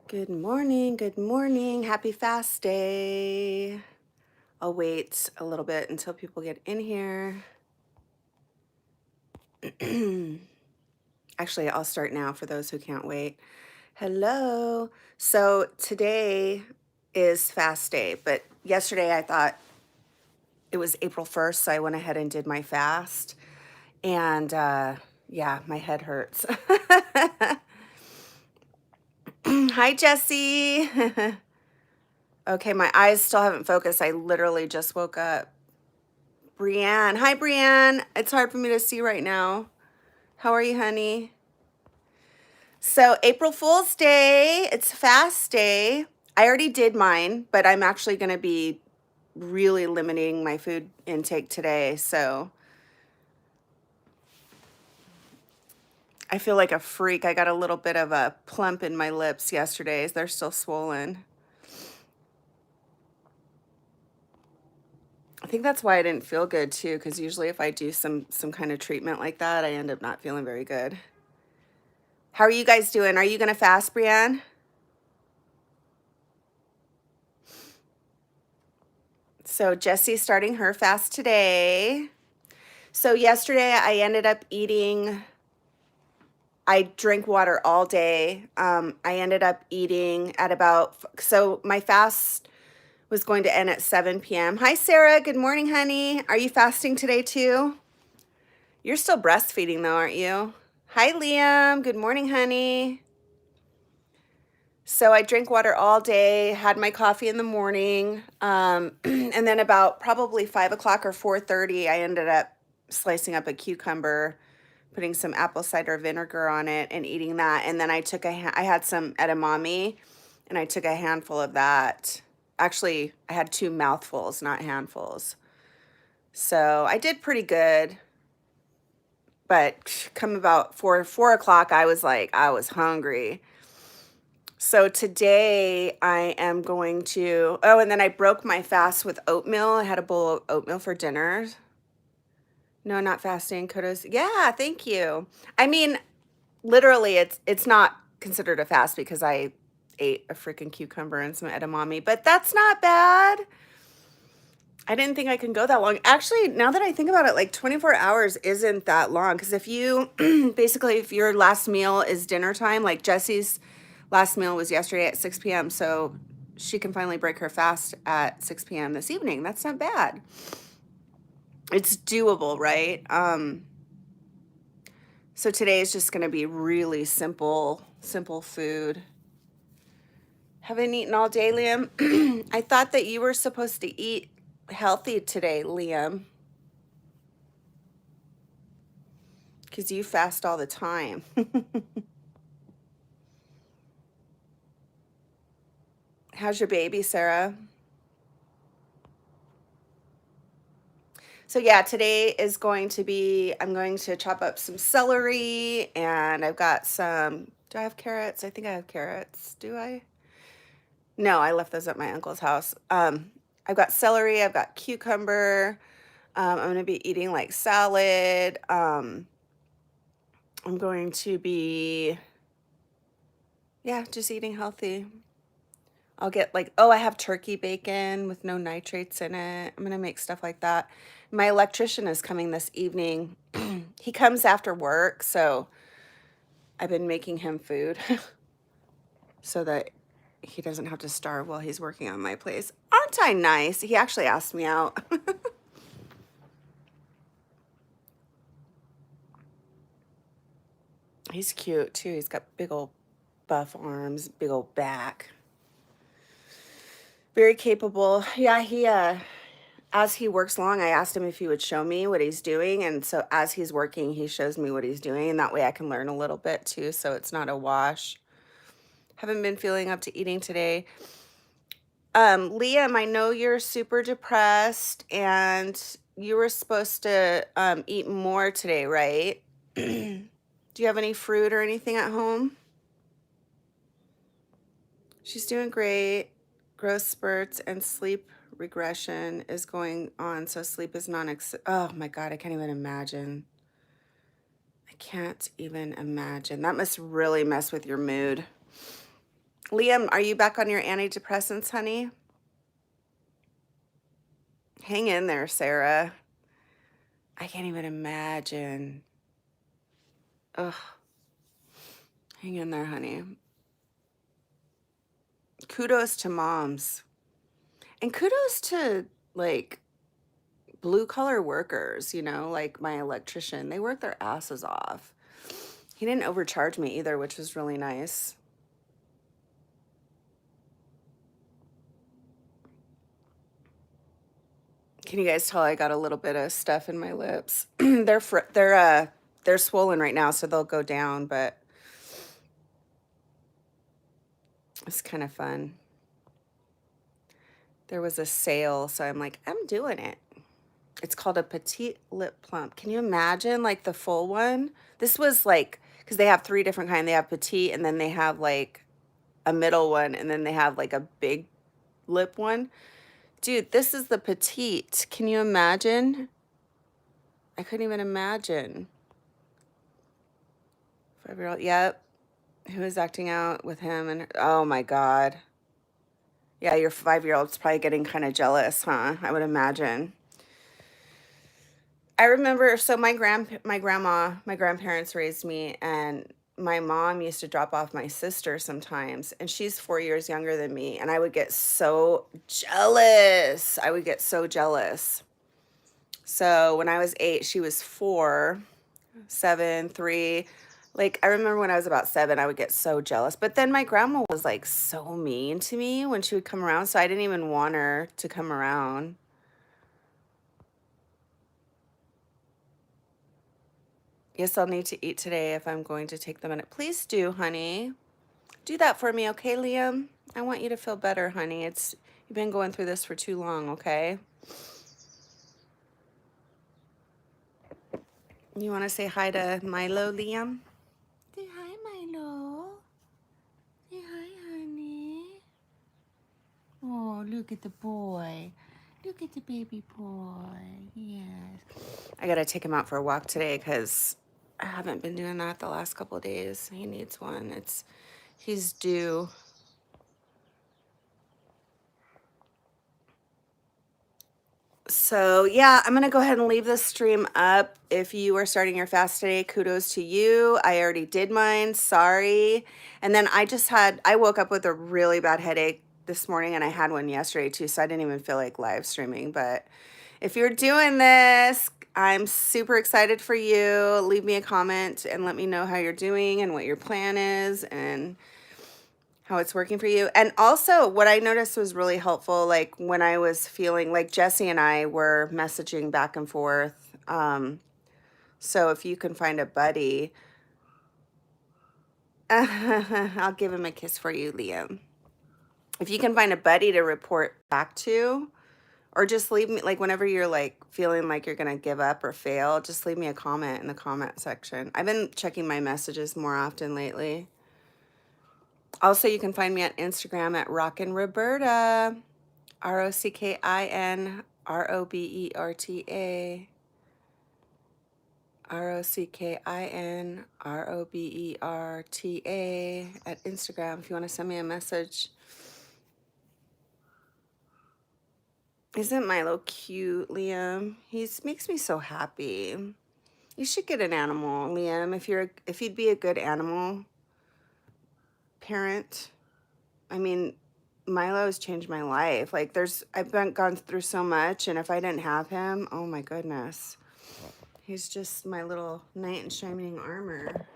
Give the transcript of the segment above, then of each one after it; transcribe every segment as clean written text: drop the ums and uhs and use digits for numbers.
Good morning, good morning. Happy fast day. I'll wait a little bit until people get in here. Actually, I'll start now for those who can't wait. Hello. So today is fast day, but yesterday I thought it was April 1st, so I went ahead and did my fast. And yeah, my head hurts. Hi, Jesse. Okay, my eyes still haven't focused. I literally just woke up. Brienne. Hi, Brienne. It's hard for me to see right now. How are you, honey? So, April Fool's Day. It's fast day. I already did mine, but I'm actually going to be really limiting my food intake today. So, I feel like a freak. I got a little bit of a plump in my lips yesterday. They're still swollen. I think that's why I didn't feel good too, because usually if I do some kind of treatment like that, I end up not feeling very good. How are you guys doing? Are you gonna fast, Brienne? So Jessie's starting her fast today. So yesterday I ended up eating. I drink water all day. I ended up eating at so my fast was going to end at 7 p.m. Hi, Sarah. Good morning, honey. Are you fasting today too? You're still breastfeeding though, aren't you? Hi, Liam. Good morning, honey. So I drank water all day, had my coffee in the morning, and then about probably 5 o'clock or 4:30, I ended up slicing up a cucumber, putting some apple cider vinegar on it, and eating that. And then I had some edamame, and I took a handful of that. Actually, I had two mouthfuls, not handfuls. So I did pretty good. But come about 4 o'clock, I was hungry. So today I am going to, oh, and then I broke my fast with oatmeal. I had a bowl of oatmeal for dinner. No, not fasting. Kudos. Yeah, thank you. I mean, literally it's not considered a fast because I ate a freaking cucumber and some edamame, but that's not bad. I didn't think I can go that long. Actually, now that I think about it, like 24 hours isn't that long because if you basically if your last meal is dinner time, like Jesse's last meal was yesterday at 6 p.m. So she can finally break her fast at 6 p.m. this evening. That's not bad. It's doable, right? So today is just going to be really simple food. Haven't eaten all day, Liam. I thought that you were supposed to eat healthy today, Liam, because you fast all the time. How's your baby, Sarah? So yeah, today is going to be, I'm going to chop up some celery and I've got do I have carrots? I think I have carrots. Do I? No, I left those at my uncle's house. I've got celery, I've got cucumber. I'm going to be eating like salad. I'm going to be, yeah, just eating healthy. I'll get I have turkey bacon with no nitrates in it. I'm going to make stuff like that. My electrician is coming this evening. He comes after work, so I've been making him food so that he doesn't have to starve while he's working on my place. Aren't I nice? He actually asked me out. He's cute too. He's got big old buff arms, big old back. Very capable. Yeah, as he works long, I asked him if he would show me what he's doing. And so as he's working, he shows me what he's doing. And that way I can learn a little bit too. So it's not a wash. Haven't been feeling up to eating today. Liam, I know you're super depressed and you were supposed to eat more today, right? Do you have any fruit or anything at home? She's doing great. Growth spurts and sleep regression is going on, so sleep is oh my God, I can't even imagine. I can't even imagine. That must really mess with your mood. Liam, are you back on your antidepressants, honey? Hang in there, Sarah. I can't even imagine. Ugh. Hang in there, honey. Kudos to moms. And kudos to, like, blue collar workers, like my electrician. They work their asses off. He didn't overcharge me either, which was really nice. Can you guys tell I got a little bit of stuff in my lips? They're swollen right now, so they'll go down, but it's kind of fun. There was a sale, so I'm like, I'm doing it. It's called a petite lip plump. Can you imagine, like, the full one? This was like, because they have three different kind. They have petite, and then they have like a middle one, and then they have like a big lip one. Dude, this is the petite. Can you imagine? I couldn't even imagine. 5-year-old, yep. Who is acting out with him? And oh my God. Yeah, your 5-year-old's probably getting kind of jealous, huh? I would imagine. I remember, so my grandparents raised me, and my mom used to drop off my sister sometimes, and she's 4 years younger than me, and I would get so jealous. I would get so jealous. So when I was 8, she was 4, 7, 3. Like, I remember when I was about 7, I would get so jealous. But then my grandma was like so mean to me when she would come around, so I didn't even want her to come around. Yes, I'll need to eat today if I'm going to take the minute. Please do, honey. Do that for me, okay, Liam? I want you to feel better, honey. You've been going through this for too long, okay? You want to say hi to Milo, Liam? Say hi, Milo. Say hi, honey. Oh, look at the boy. Look at the baby boy. Yes. I got to take him out for a walk today because I haven't been doing that the last couple of days. He needs one. He's due. So yeah, I'm gonna go ahead and leave this stream up. If you are starting your fast today, kudos to you. I already did mine, sorry. And then I woke up with a really bad headache this morning, and I had one yesterday too, so I didn't even feel like live streaming. But if you're doing this, I'm super excited for you. Leave me a comment and let me know how you're doing and what your plan is and how it's working for you. And also, what I noticed was really helpful, like when I was feeling like Jesse and I were messaging back and forth. So if you can find a buddy, I'll give him a kiss for you, Liam. If you can find a buddy to report back to, or just leave me, like whenever you're like feeling like you're going to give up or fail, just leave me a comment in the comment section. I've been checking my messages more often lately. Also, you can find me on Instagram at Rockin' Roberta, ROCKIN ROBERTA, ROCKIN ROBERTA at Instagram if you want to send me a message. Isn't Milo cute, Liam? He makes me so happy. You should get an animal, Liam, if you'd be a good animal parent. I mean, Milo has changed my life. Like I've gone through so much, and if I didn't have him, oh my goodness. He's just my little knight in shining armor.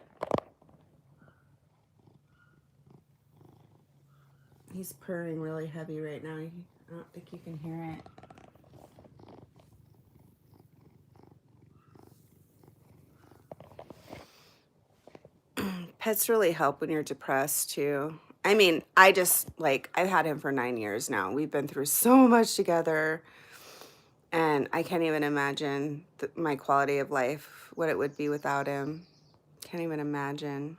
He's purring really heavy right now. I don't think you can hear it. Pets really help when you're depressed too. I mean, I've had him for 9 years now. We've been through so much together, and I can't even imagine my quality of life, what it would be without him. Can't even imagine.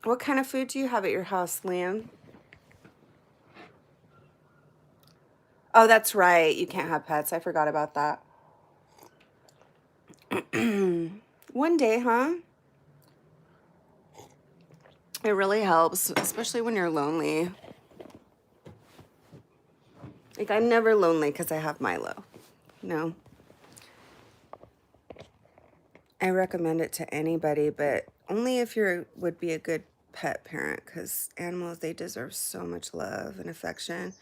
What kind of food do you have at your house, Liam? Oh, that's right. You can't have pets. I forgot about that. One day, huh? It really helps, especially when you're lonely. Like, I'm never lonely because I have Milo. No. I recommend it to anybody, but only if you would be a good pet parent, because animals, they deserve so much love and affection.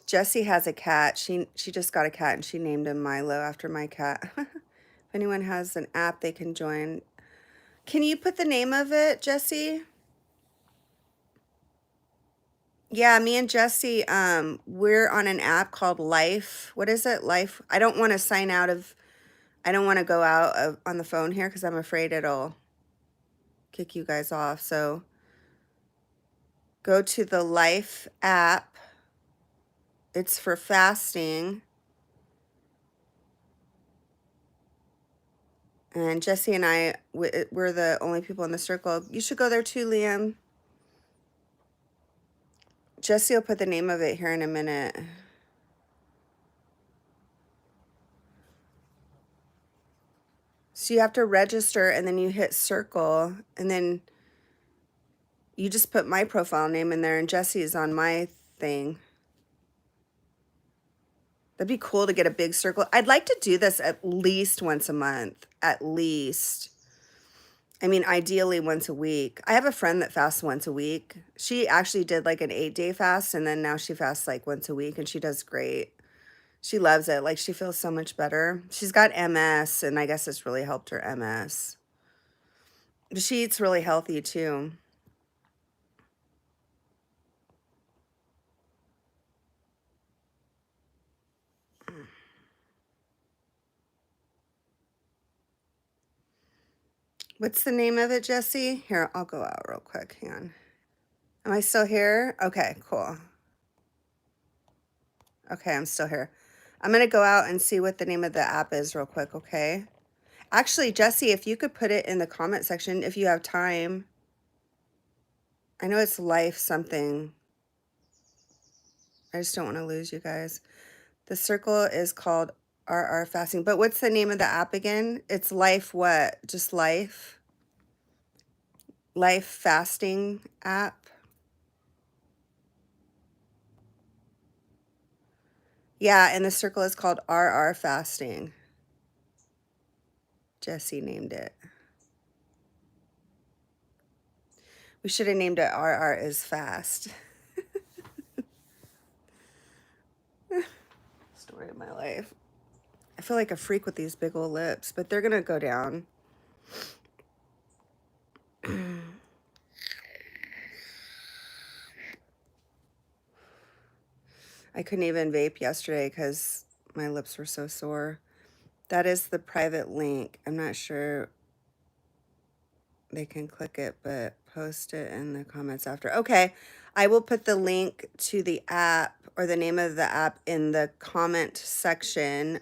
Jessie has a cat. She just got a cat and she named him Milo after my cat. If anyone has an app they can join. Can you put the name of it, Jessie? Yeah, me and Jessie, we're on an app called Life. What is it? Life. I don't want to sign out of, I don't want to go out of, on the phone here because I'm afraid it'll kick you guys off. So go to the Life app. It's for fasting. And Jessie and I, we're the only people in the circle. You should go there too, Liam. Jessie will put the name of it here in a minute. So you have to register and then you hit circle and then you just put my profile name in there and Jessie is on my thing. That'd be cool to get a big circle. I'd like to do this at least once a month, at least. I mean, ideally once a week. I have a friend that fasts once a week. She actually did like an 8-day fast and then now she fasts like once a week and she does great. She loves it. Like she feels so much better. She's got MS and I guess it's really helped her MS. But she eats really healthy too. What's the name of it, Jessie? Here, I'll go out real quick. Hang on. Am I still here? Okay, cool. Okay, I'm still here. I'm going to go out and see what the name of the app is real quick, okay? Actually, Jessie, if you could put it in the comment section if you have time. I know it's Life something. I just don't want to lose you guys. The circle is called RR Fasting. But what's the name of the app again? It's Life what? Just Life? Life Fasting app? Yeah, and the circle is called RR Fasting. Jessie named it. We should have named it RR is Fast. Story of my life. I feel like a freak with these big old lips, but they're going to go down. I couldn't even vape yesterday because my lips were so sore. That is the private link. I'm not sure they can click it, but post it in the comments after. Okay, I will put the link to the app or the name of the app in the comment section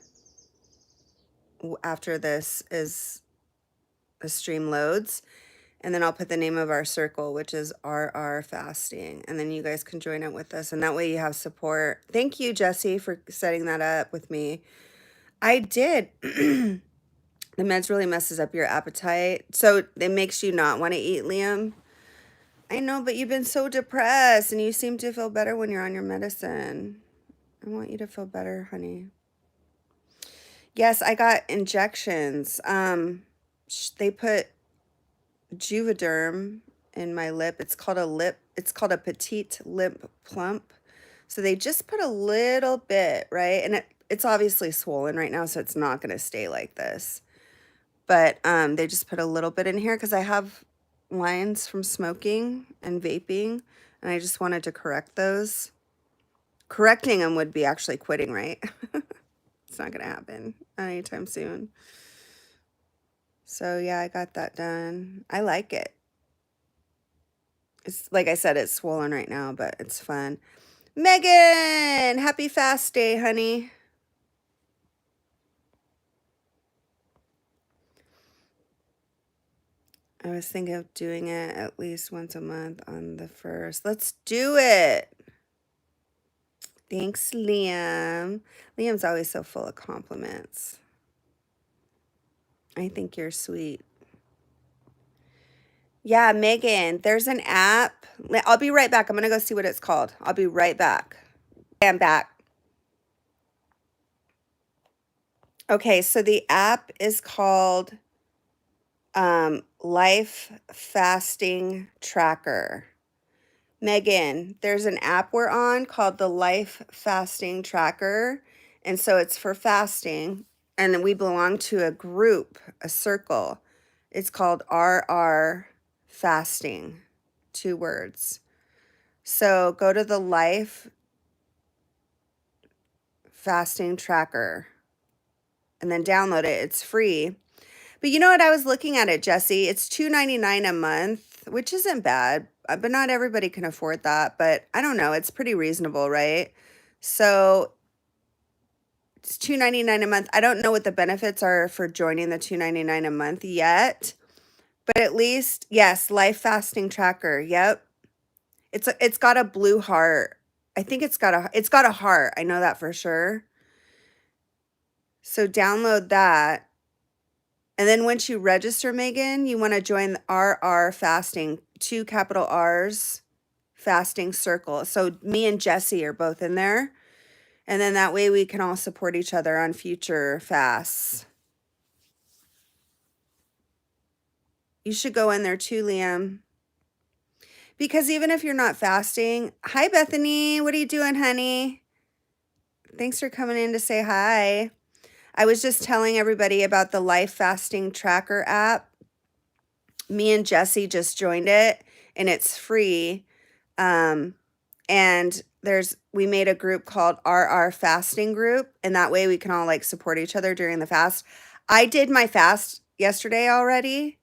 after this is the stream loads. And then I'll put the name of our circle, which is RR Fasting. And then you guys can join it with us. And that way you have support. Thank you, Jessie, for setting that up with me. I did. The meds really messes up your appetite. So it makes you not want to eat, Liam. I know, but you've been so depressed and you seem to feel better when you're on your medicine. I want you to feel better, honey. Yes, I got injections. They put Juvederm in my lip. It's called a petite lip plump. So they just put a little bit, right? And it's obviously swollen right now, so it's not going to stay like this. But they just put a little bit in here because I have lines from smoking and vaping, and I just wanted to correct those. Correcting them would be actually quitting, right? It's not going to happen anytime soon. So yeah, I got that done. I like it. It's like I said, it's swollen right now, but it's fun. Megan, happy fast day, honey. I was thinking of doing it at least once a month on the 1st. Let's do it. Thanks, Liam. Liam's always so full of compliments. I think you're sweet. Yeah, Megan, there's an app. I'll be right back. I'm going to go see what it's called. I'll be right back. I'm back. Okay, so the app is called Life Fasting Tracker. Megan, there's an app we're on called the Life Fasting Tracker. And so it's for fasting. And we belong to a group, a circle. It's called RR Fasting, 2 words. So go to the Life Fasting Tracker and then download it. It's free. But you know what? I was looking at it, Jesse. It's $2.99 a month, which isn't bad, but not everybody can afford that. But I don't know. It's pretty reasonable, right? So it's $2.99 a month. I don't know what the benefits are for joining the $2.99 a month yet, but at least, yes, Life Fasting Tracker. Yep. It's got a blue heart. I think it's got a heart. I know that for sure. So download that. And then once you register, Megan, you want to join the RR Fasting, 2 capital R's Fasting Circle. So me and Jesse are both in there. And then that way we can all support each other on future fasts. You should go in there too, Liam. Because even if you're not fasting, hi, Bethany. What are you doing, honey? Thanks for coming in to say hi. I was just telling everybody about the Life Fasting Tracker app. Me and Jesse just joined it, and it's free. And we made a group called RR Fasting Group, and that way we can all like support each other during the fast. I did my fast yesterday already.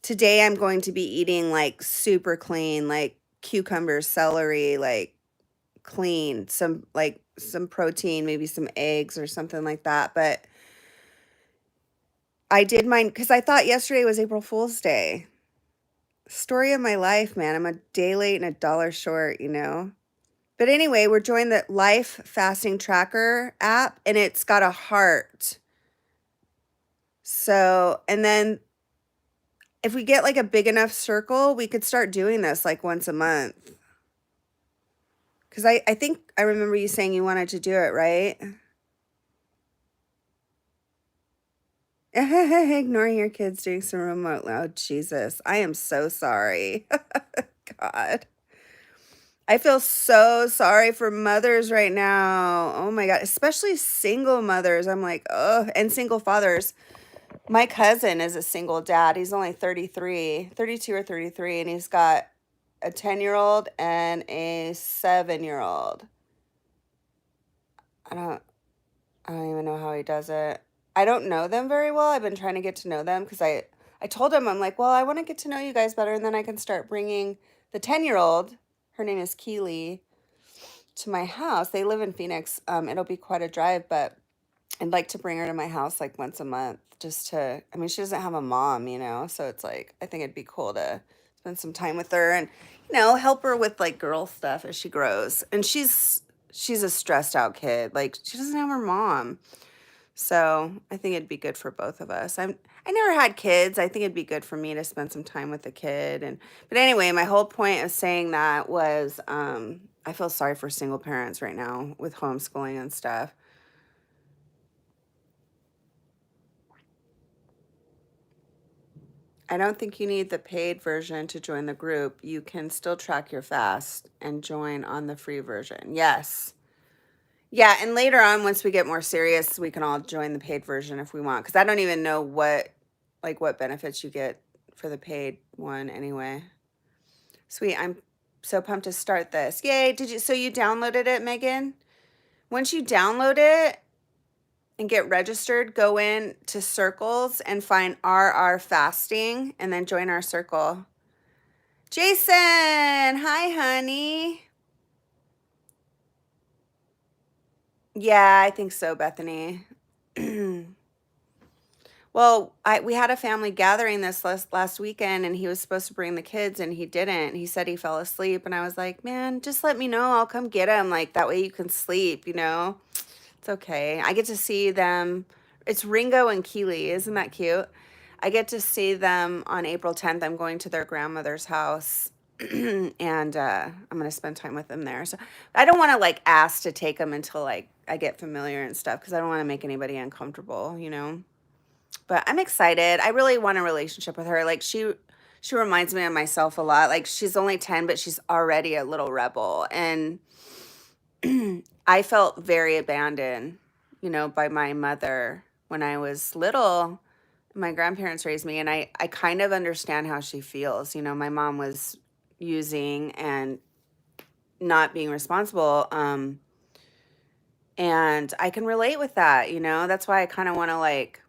Today I'm going to be eating like super clean, like cucumbers, celery, like clean, some protein, maybe some eggs or something like that. But I did mine because I thought yesterday was April Fool's Day. Story of my life, man. I'm a day late and a dollar short, you know? But anyway, we're joining the Life Fasting Tracker app, and it's got a heart. So, and then if we get like a big enough circle, we could start doing this like once a month. Because I think I remember you saying you wanted to do it, right? Ignoring your kids doing some remote. Oh, Jesus. I am so sorry. God. I feel so sorry for mothers right now. Oh my God. Especially single mothers. I'm like, oh, and single fathers. My cousin is a single dad. He's only 32 or 33, and he's got a 10-year-old and a 7-year-old. I don't I don't even know how he does it. I don't know them very well. I've been trying to get to know them because I told him, I'm like, well, I want to get to know you guys better, and then I can start bringing the 10-year-old, her name is Keely, to my house. They live in Phoenix. It'll be quite a drive, but I'd like to bring her to my house like once a month just to, I mean, she doesn't have a mom, you know, so it's like, I think it'd be cool to spend some time with her and, you know, help her with like girl stuff as she grows. And she's a stressed out kid. Like she doesn't have her mom. So I think it'd be good for both of us. I never had kids. I think it'd be good for me to spend some time with the kid. But anyway, my whole point of saying that was I feel sorry for single parents right now with homeschooling and stuff. I don't think you need the paid version to join the group. You can still track your fast and join on the free version. Yes. Yeah, and later on, once we get more serious, we can all join the paid version if we want. Because I don't even know what benefits you get for the paid one anyway. Sweet, I'm so pumped to start this. Yay! So you downloaded it, Megan? Once you download it and get registered, go in to circles and find RR Fasting and then join our circle. Jason, hi, honey. Yeah, I think so, Bethany. Well, Well, we had a family gathering this last weekend, and he was supposed to bring the kids, and he didn't. He said he fell asleep, and I was like, man, just let me know. I'll come get him. Like that way you can sleep, you know? It's okay. I get to see them. It's Ringo and Keely. Isn't that cute? I get to see them on April 10th. I'm going to their grandmother's house and I'm going to spend time with them there. So I don't want to like ask to take them until like I get familiar and stuff because I don't want to make anybody uncomfortable, you know. But I'm excited. I really want a relationship with her. Like she reminds me of myself a lot. Like she's only 10, but she's already a little rebel. And I felt very abandoned, you know, by my mother when I was little. My grandparents raised me, and I kind of understand how she feels. You know, my mom was using and not being responsible. And I can relate with that, you know. That's why I kind of want to like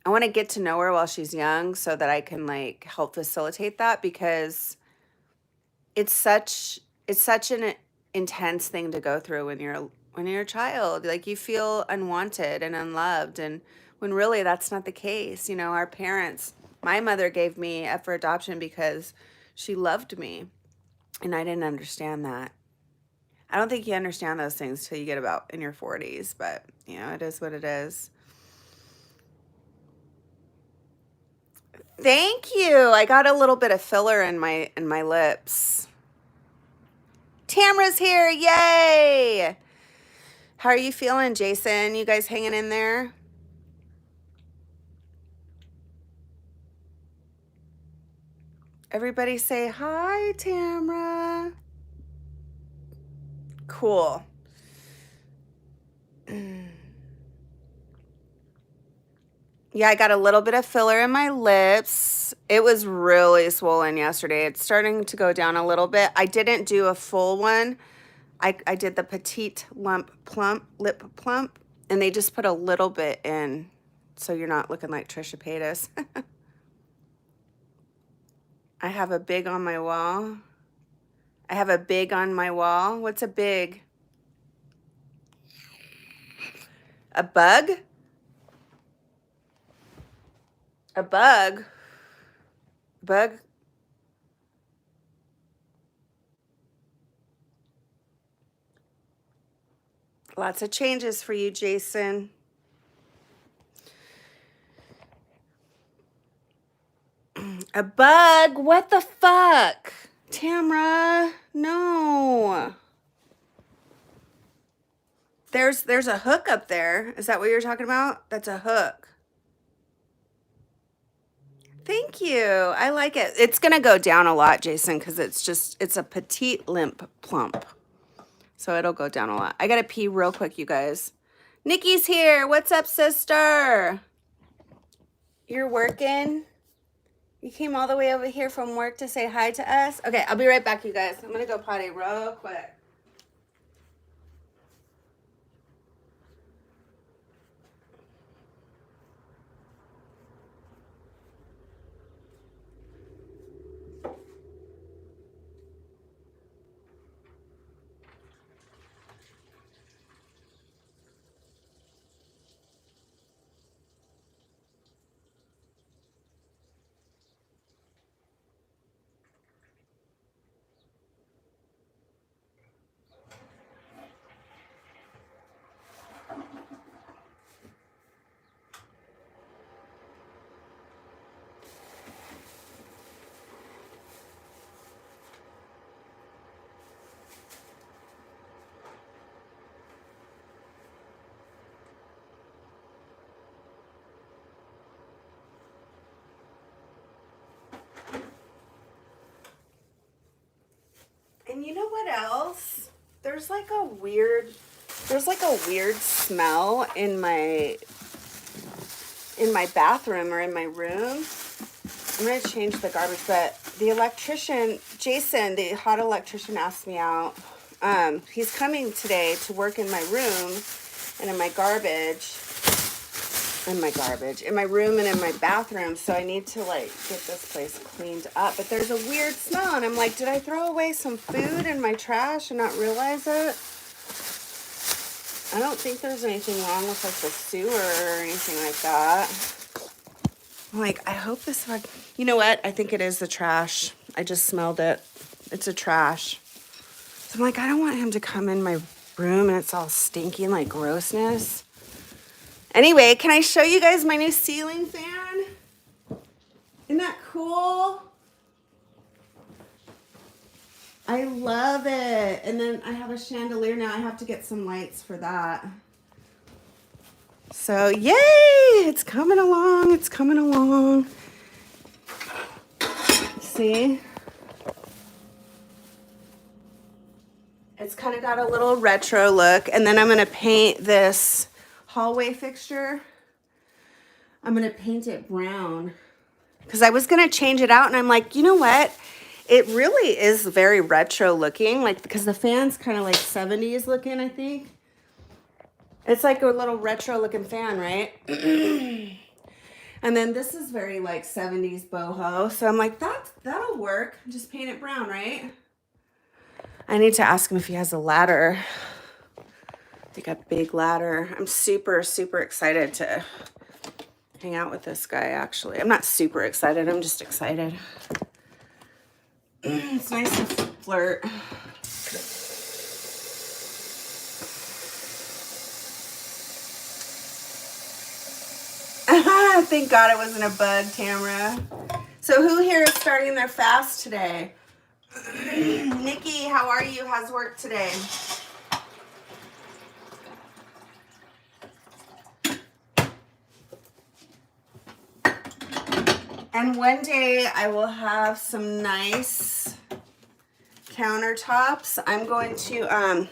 I want to get to know her while she's young so that I can like help facilitate that because it's such an intense thing to go through when you're a child. Like you feel unwanted and unloved, and when really that's not the case. You know, our parents, my mother gave me up for adoption because she loved me, and I didn't understand that. I don't think you understand those things till you get about in your 40s, but you know, it is what it is. Thank you. I got a little bit of filler in my lips. Tamra's here. Yay! How are you feeling, Jason? You guys hanging in there? Everybody say hi, Tamra. Cool. Yeah, I got a little bit of filler in my lips. It was really swollen yesterday. It's starting to go down a little bit. I didn't do a full one. I did the petite lip plump, and they just put a little bit in so you're not looking like Trisha Paytas. I have a big on my wall. I have a big on my wall. What's a big? A bug? A bug? Bug? Lots of changes for you, Jason. A bug? What the fuck? Tamra, no. There's a hook up there. Is that what you're talking about? That's a hook. Thank you. I like it. It's gonna go down a lot, Jason, because it's a petite limp plump. So it'll go down a lot. I gotta pee real quick, you guys. Nikki's here. What's up, sister? You're working? You came all the way over here from work to say hi to us? Okay, I'll be right back, you guys. I'm gonna go potty real quick. And you know what else? There's like a weird smell in my bathroom or in my room. I'm gonna change the garbage, but the electrician, Jason, the hot electrician, asked me out. He's coming today to work in my room and in my room and in my bathroom. So I need to like get this place cleaned up. But there's a weird smell, and I'm like, did I throw away some food in my trash and not realize it? I don't think there's anything wrong with like the sewer or anything like that. I'm like, I hope this one, you know what? I think it is the trash. I just smelled it. It's a trash. So I'm like, I don't want him to come in my room and it's all stinking like grossness. Anyway, can I show you guys my new ceiling fan? Isn't that cool? I love it. And then I have a chandelier now. I have to get some lights for that. So yay, it's coming along. It's coming along. See? It's kind of got a little retro look. And then I'm going to paint this hallway fixture. I'm going to paint it brown. Because I was going to change it out. And I'm like, you know what? It really is very retro looking. Like, because the fan's kind of like 70s looking, I think. It's like a little retro looking fan, right? And then this is very like 70s boho. So I'm like, that'll work. Just paint it brown, right? I need to ask him if he has a ladder. Like a big ladder. I'm super, super excited to hang out with this guy, actually. I'm not super excited. I'm just excited. It's nice to flirt. Thank God it wasn't a bug, Tamara. So who here is starting their fast today? Nikki, how are you? How's work today? And one day I will have some nice countertops. I'm going to,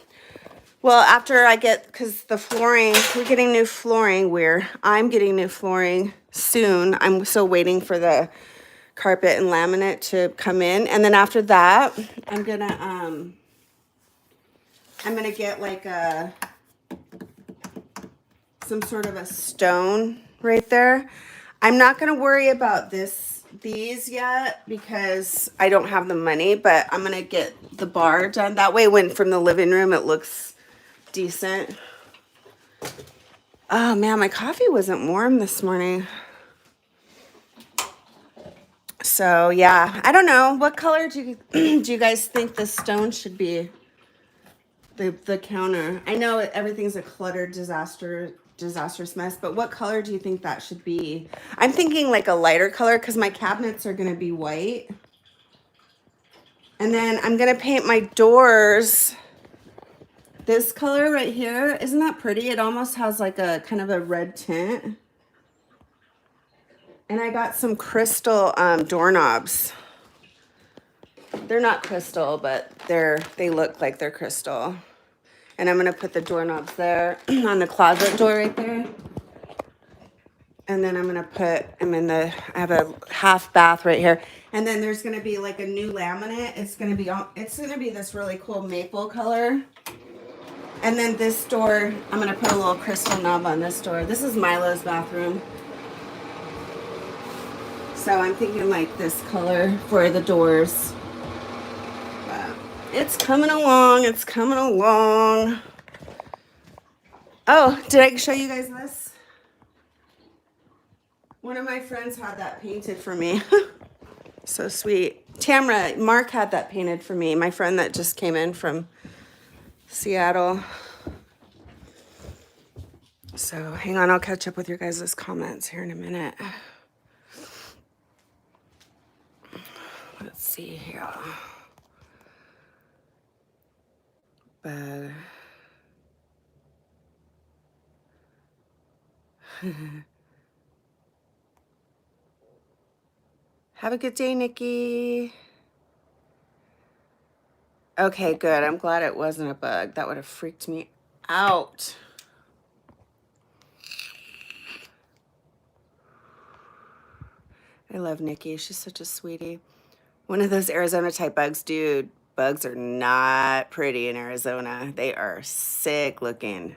well, after I get, because the flooring, we're getting new flooring. I'm getting new flooring soon. I'm still waiting for the carpet and laminate to come in. And then after that, I'm gonna get like some sort of a stone right there. I'm not gonna worry about these yet because I don't have the money, but I'm gonna get the bar done. That way when from the living room it looks decent. Oh man, my coffee wasn't warm this morning. So yeah, I don't know. What color do you guys think the stone should be? The counter. I know everything's a cluttered disastrous mess, but what color do you think that should be? I'm thinking like a lighter color because my cabinets are gonna be white. And then I'm gonna paint my doors this color right here. Isn't that pretty? It almost has like a kind of a red tint. And I got some crystal doorknobs. They're not crystal, but they look like they're crystal. And I'm gonna put the doorknobs there on the closet door right there. And then I have a half bath right here. And then there's gonna be like a new laminate. It's gonna be this really cool maple color. And then this door, I'm gonna put a little crystal knob on this door. This is Milo's bathroom. So I'm thinking like this color for the doors. But it's coming along. It's coming along. Oh, did I show you guys this? One of my friends had that painted for me. So sweet. Tamra, Mark had that painted for me. My friend that just came in from Seattle. So hang on, I'll catch up with your guys' comments here in a minute. Let's see here. But have a good day, Nikki. Okay, good. I'm glad it wasn't a bug. That would have freaked me out. I love Nikki. She's such a sweetie. One of those Arizona type bugs, dude. Bugs are not pretty in Arizona. They are sick looking.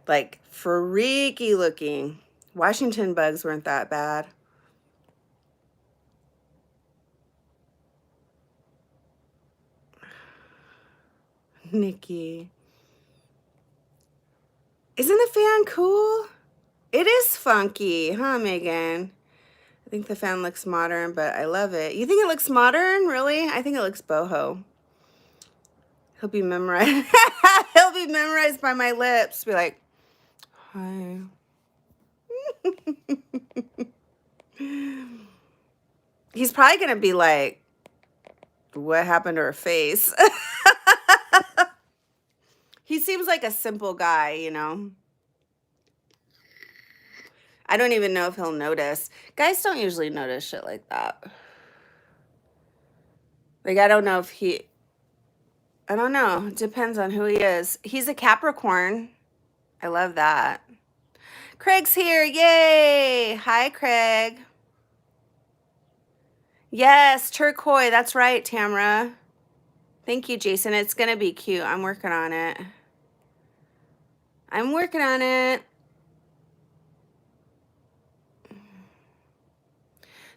Like freaky looking. Washington bugs weren't that bad. Nikki. Isn't the fan cool? It is funky, huh, Megan? I think the fan looks modern, but I love it. You think it looks modern? Really? I think it looks boho. He'll be memorized. He'll be memorized by my lips. Be like, hi. He's probably going to be like, what happened to her face? He seems like a simple guy, you know? I don't even know if he'll notice. Guys don't usually notice shit like that. Like, I don't know if I don't know. It depends on who he is. He's a Capricorn. I love that. Craig's here. Yay. Hi, Craig. Yes, turquoise. That's right, Tamara. Thank you, Jason. It's going to be cute. I'm working on it. I'm working on it.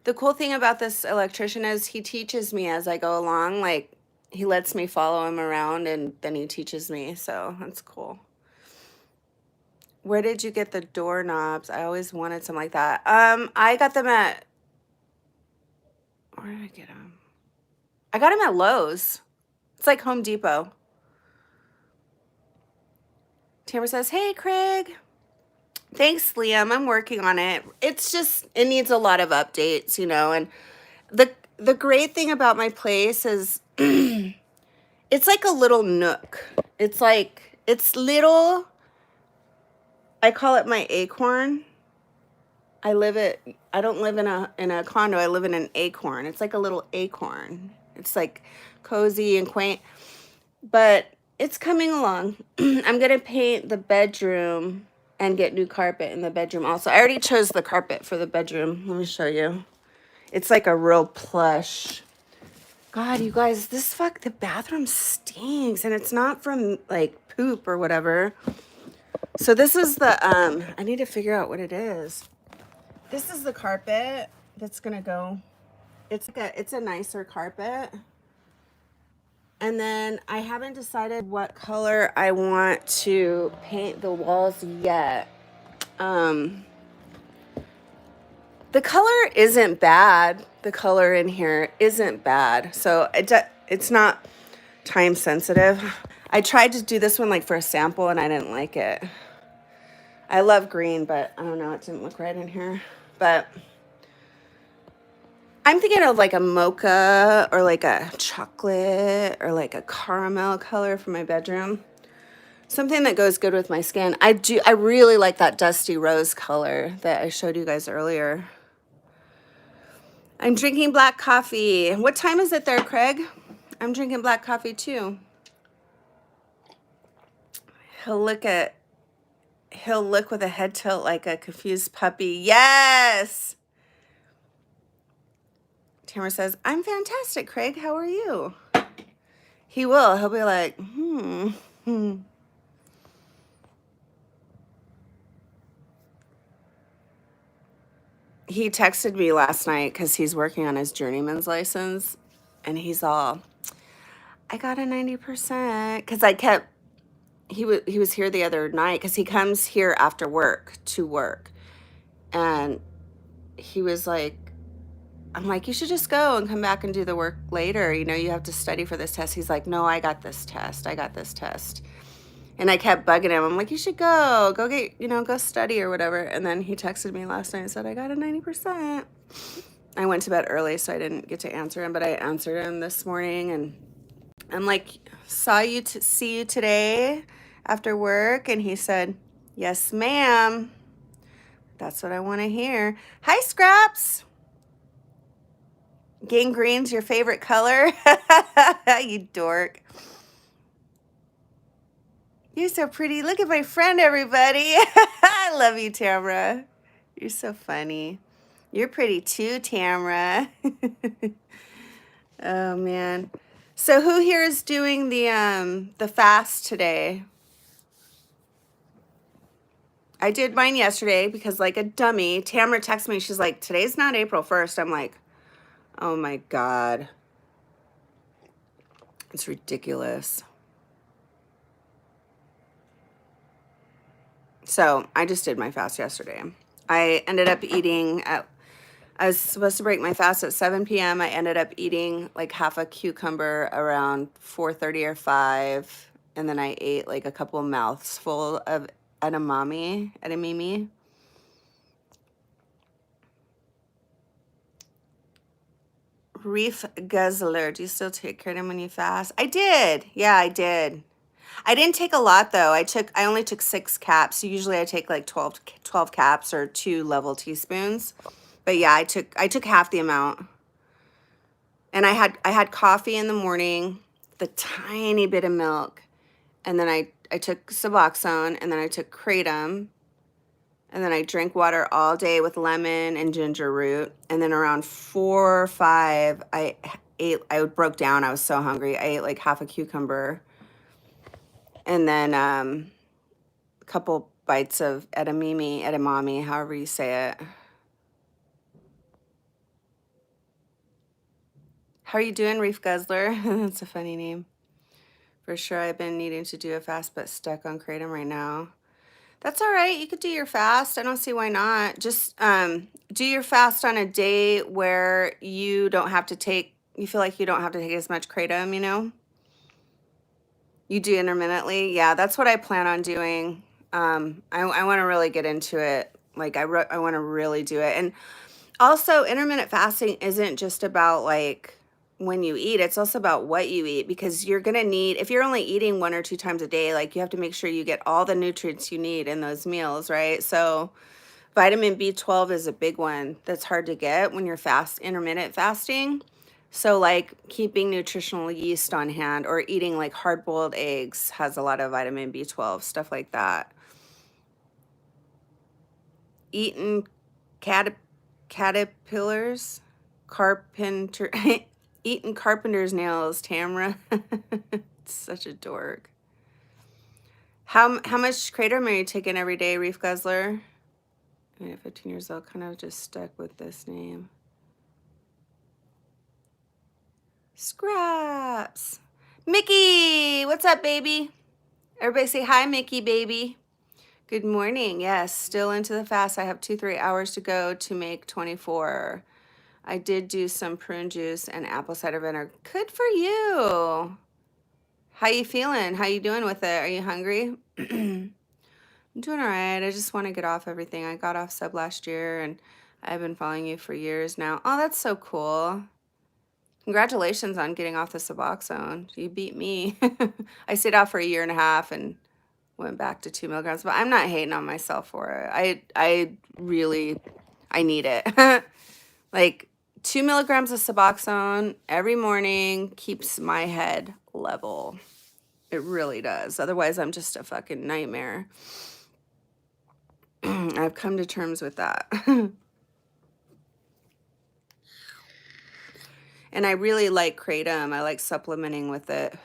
The cool thing about this electrician is he teaches me as I go along. Like, he lets me follow him around and then he teaches me. So that's cool. Where did you get the doorknobs? I always wanted something like that. I got them at, where did I get them? I got them at Lowe's. It's like Home Depot. Tamara says, hey, Craig. Thanks, Liam. I'm working on it. It's just, it needs a lot of updates, you know, and the great thing about my place is it's like a little nook. It's like, it's little, I call it my acorn. I don't live in a condo. I live in an acorn. It's like a little acorn. It's like cozy and quaint, but it's coming along. I'm going to paint the bedroom and get new carpet in the bedroom also. I already chose the carpet for the bedroom. Let me show you. It's like a real plush. God, you guys, the bathroom stinks and it's not from like poop or whatever. So this is the, I need to figure out what it is. This is the carpet that's going to go. It's a nicer carpet. And then I haven't decided what color I want to paint the walls yet. The color isn't bad. The color in here isn't bad. So it's not time sensitive. I tried to do this one like for a sample and I didn't like it. I love green, but I don't know. It didn't look right in here. But I'm thinking of like a mocha or like a chocolate or like a caramel color for my bedroom. Something that goes good with my skin. I really like that dusty rose color that I showed you guys earlier. I'm drinking black coffee. What time is it there, Craig? I'm drinking black coffee too. He'll look with a head tilt like a confused puppy. Yes! Tamara says, I'm fantastic, Craig. How are you? He will. He'll be like, He texted me last night because he's working on his journeyman's license. And he's all, I got a 90%. Because he was here the other night because he comes here after work to work. And he was like, I'm like, you should just go and come back and do the work later. You know, you have to study for this test. He's like, no, I got this test. And I kept bugging him. I'm like, you should go get, go study or whatever. And then he texted me last night and said, I got a 90%. I went to bed early, so I didn't get to answer him, but I answered him this morning. And I'm like, see you today after work. And he said, yes, ma'am. That's what I want to hear. Hi, Scraps. Gangrene's your favorite color? You dork. You're so pretty. Look at my friend, everybody. I love you, Tamara. You're so funny. You're pretty too, Tamara. Oh, man. So who here is doing the fast today? I did mine yesterday because like a dummy, Tamara texted me. She's like, today's not April 1st. I'm like, oh, my God. It's ridiculous. So I just did my fast yesterday. I ended up eating at I was supposed to break my fast at 7 p.m. I ended up eating like half a cucumber around 4:30 or 5, and then I ate like a couple mouthsful of edamame. Reef Guzzler, do you still take kratom when you fast? I did. Yeah, I did. I didn't take a lot though. I only took 6 caps. Usually I take like 12 caps or 2 level teaspoons. But yeah, I took half the amount. And I had coffee in the morning, the tiny bit of milk, and then I took Suboxone, and then I took kratom, and then I drank water all day with lemon and ginger root, and then around 4 or 5 I broke down. I was so hungry. I ate like half a cucumber, and then a couple bites of edamame, however you say it. How are you doing, Reef Guzzler? That's a funny name. For sure, I've been needing to do a fast but stuck on kratom right now. That's all right. You could do your fast. I don't see why not. Just do your fast on a day where you feel like you don't have to take as much kratom, you know? You do intermittently. Yeah, that's what I plan on doing. I want to really get into it. Like I want to really do it. And also, intermittent fasting isn't just about like when you eat, it's also about what you eat because you're going to need, if you're only eating 1 or 2 times a day, like you have to make sure you get all the nutrients you need in those meals, right? So, vitamin B12 is a big one that's hard to get when you're intermittent fasting. So, like keeping nutritional yeast on hand or eating like hard boiled eggs has a lot of vitamin B12, stuff like that. Eating cat caterpillars, carpenter, eating carpenter's nails, Tamra. Such a dork. How much kratom are you taking every day, Reef Guzzler? I mean, at 15 years old, kind of just stuck with this name. Scraps. Mickey, what's up, baby? Everybody say hi, Mickey, baby. Good morning. Yes, still into the fast. I have 2-3 hours to go to make 24. I did do some prune juice and apple cider vinegar. Good for you. How you feeling? How you doing with it? Are you hungry? I'm doing all right. I just want to get off everything. I got off sub last year and I've been following you for years now. Oh, that's so cool. Congratulations on getting off the Suboxone. You beat me. I stayed off for 1.5 years and went back to 2 milligrams, but I'm not hating on myself for it. I really, I need it. Like 2 milligrams of Suboxone every morning keeps my head level. It really does. Otherwise, I'm just a fucking nightmare. I've come to terms with that. And I really like kratom. I like supplementing with it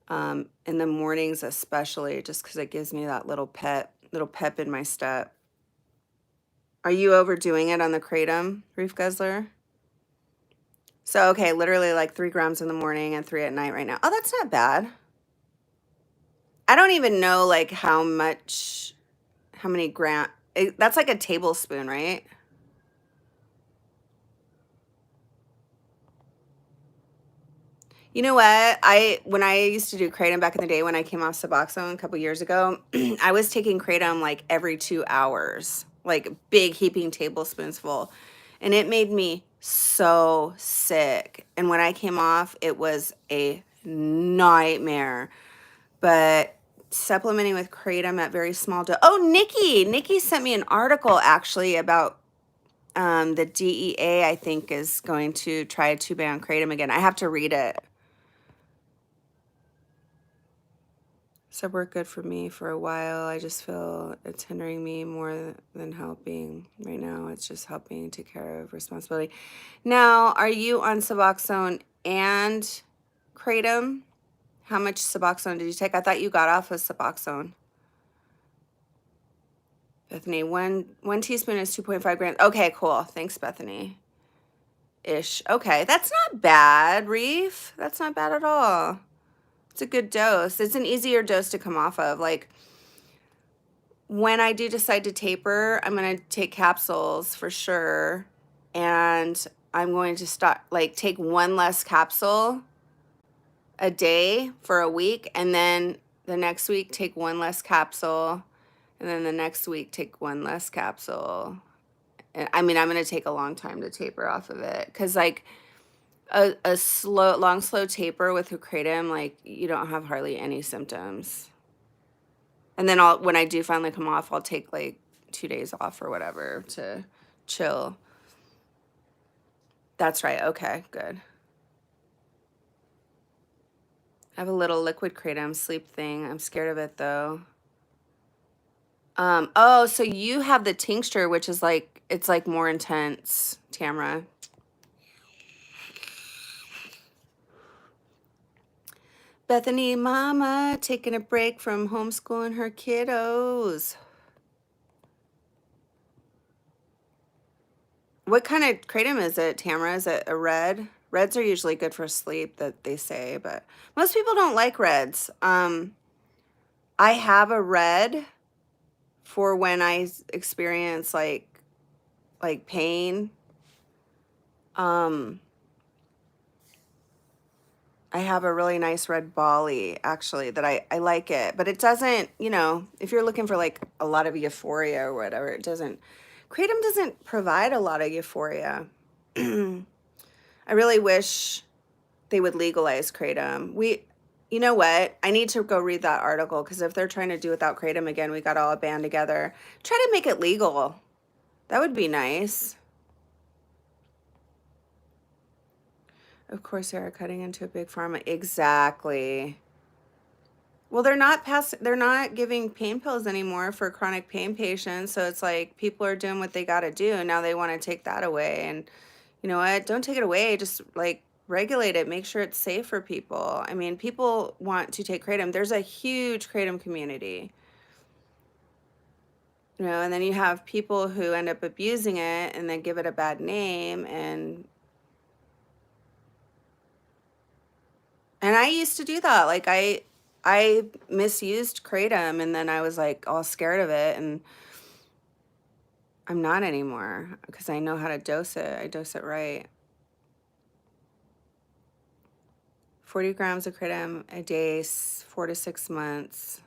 in the mornings, especially, just because it gives me that little pep in my step. Are you overdoing it on the kratom, Reef Guzzler? So, okay, literally like 3 grams in the morning and 3 at night right now. Oh, that's not bad. I don't even know like how many grams. That's like a tablespoon, right? You know what? When I used to do kratom back in the day when I came off Suboxone a couple years ago, I was taking kratom like every 2 hours, like big heaping tablespoons full. And it made me so sick. And when I came off, it was a nightmare. But supplementing with kratom at very small dose. Oh, Nikki sent me an article actually about the DEA, I think, is going to try to ban kratom again. I have to read it. So work good for me for a while. I just feel it's hindering me more than helping. Right now, it's just helping take care of responsibility. Now, are you on Suboxone and kratom? How much Suboxone did you take? I thought you got off of Suboxone. Bethany, one teaspoon is 2.5 grams. Okay, cool. Thanks, Bethany. Ish. Okay, that's not bad, Reef. That's not bad at all. It's a good dose. It's an easier dose to come off of. Like when I do decide to taper, I'm going to take capsules for sure. and I'm going to start, like, take one less capsule a day for a week, and then the next week take one less capsule, and then the next week take one less capsule. And I mean, I'm going to take a long time to taper off of it, because like a slow taper with kratom, like, you don't have hardly any symptoms. And then when I do finally come off, I'll take like 2 days off or whatever to chill. That's right. Okay, good. I have a little liquid kratom sleep thing. I'm scared of it though. Oh, so you have the tincture, which is like, it's like more intense, Tamara. Bethany mama taking a break from homeschooling her kiddos. What kind of kratom is it, Tamara? Is it a red? Reds are usually good for sleep, that they say, but most people don't like reds. I have a red for when I experience like pain. I have a really nice red Bali, actually, that I like it, but it doesn't, you know, if you're looking for like a lot of euphoria or whatever, it doesn't, kratom doesn't provide a lot of euphoria. I really wish they would legalize kratom. You know what? I need to go read that article, because if they're trying to do without kratom again, we got all band together. Try to make it legal. That would be nice. Of course, they are cutting into a big pharma. Exactly. Well, they're not giving pain pills anymore for chronic pain patients. So it's like people are doing what they got to do. And now they want to take that away. And you know what? Don't take it away. Just like regulate it. Make sure it's safe for people. I mean, people want to take kratom. There's a huge kratom community. You know, and then you have people who end up abusing it and then give it a bad name. And I used to do that. Like I misused kratom, and then I was like all scared of it, and I'm not anymore because I know how to dose it. I dose it right. 40 grams of kratom a day, 4 to 6 months.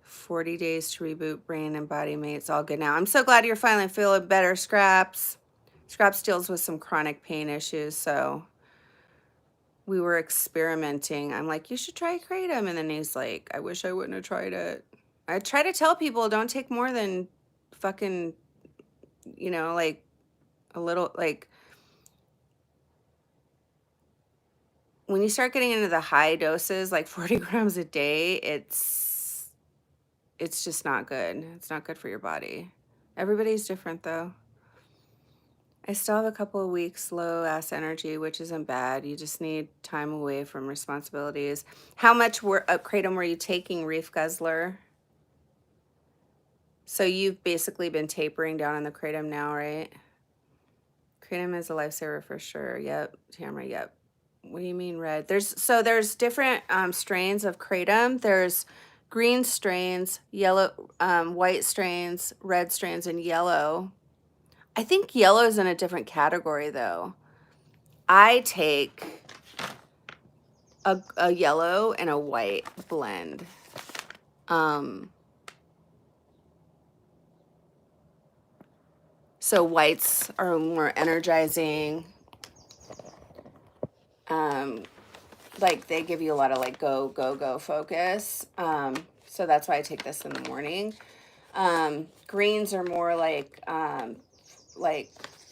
40 days to reboot brain and body mates. All good now. I'm so glad you're finally feeling better, Scraps. Scraps deals with some chronic pain issues, so we were experimenting. I'm like, you should try kratom. And then he's like, I wish I wouldn't have tried it. I try to tell people, don't take more than fucking, you know, like a little, like when you start getting into the high doses, like 40 grams a day, it's just not good. It's not good for your body. Everybody's different though. I still have a couple of weeks low ass energy, which isn't bad. You just need time away from responsibilities. How much kratom were you taking, Reef Guzzler? So you've basically been tapering down on the kratom now, right? Kratom is a lifesaver for sure. Yep, Tamara, yep. What do you mean red? There's different strains of kratom. There's green strains, yellow, white strains, red strains, and yellow. I think yellow is in a different category though. I take a yellow and a white blend. So whites are more energizing. Like they give you a lot of like go focus. So that's why I take this in the morning. Greens are more like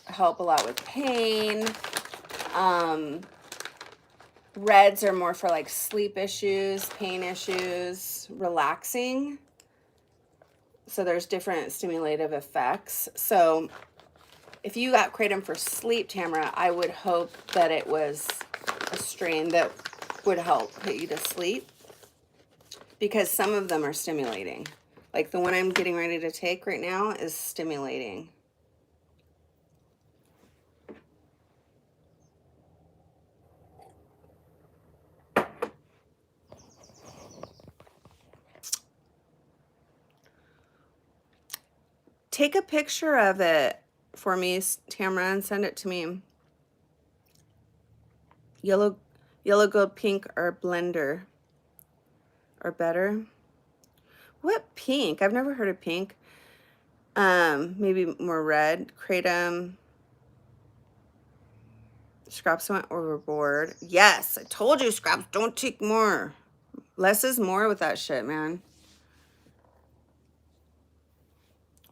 help a lot with pain. Reds are more for like sleep issues, pain issues, relaxing. So there's different stimulative effects. So if you got kratom for sleep, Tamara, I would hope that it was a strain that would help put you to sleep, because some of them are stimulating. Like the one I'm getting ready to take right now is stimulating. Take a picture of it for me, Tamara, and send it to me. Yellow gold, pink, or blender or better. What pink? I've never heard of pink. Maybe more red. Kratom. Scraps went overboard. Yes, I told you, Scraps, don't take more. Less is more with that shit, man.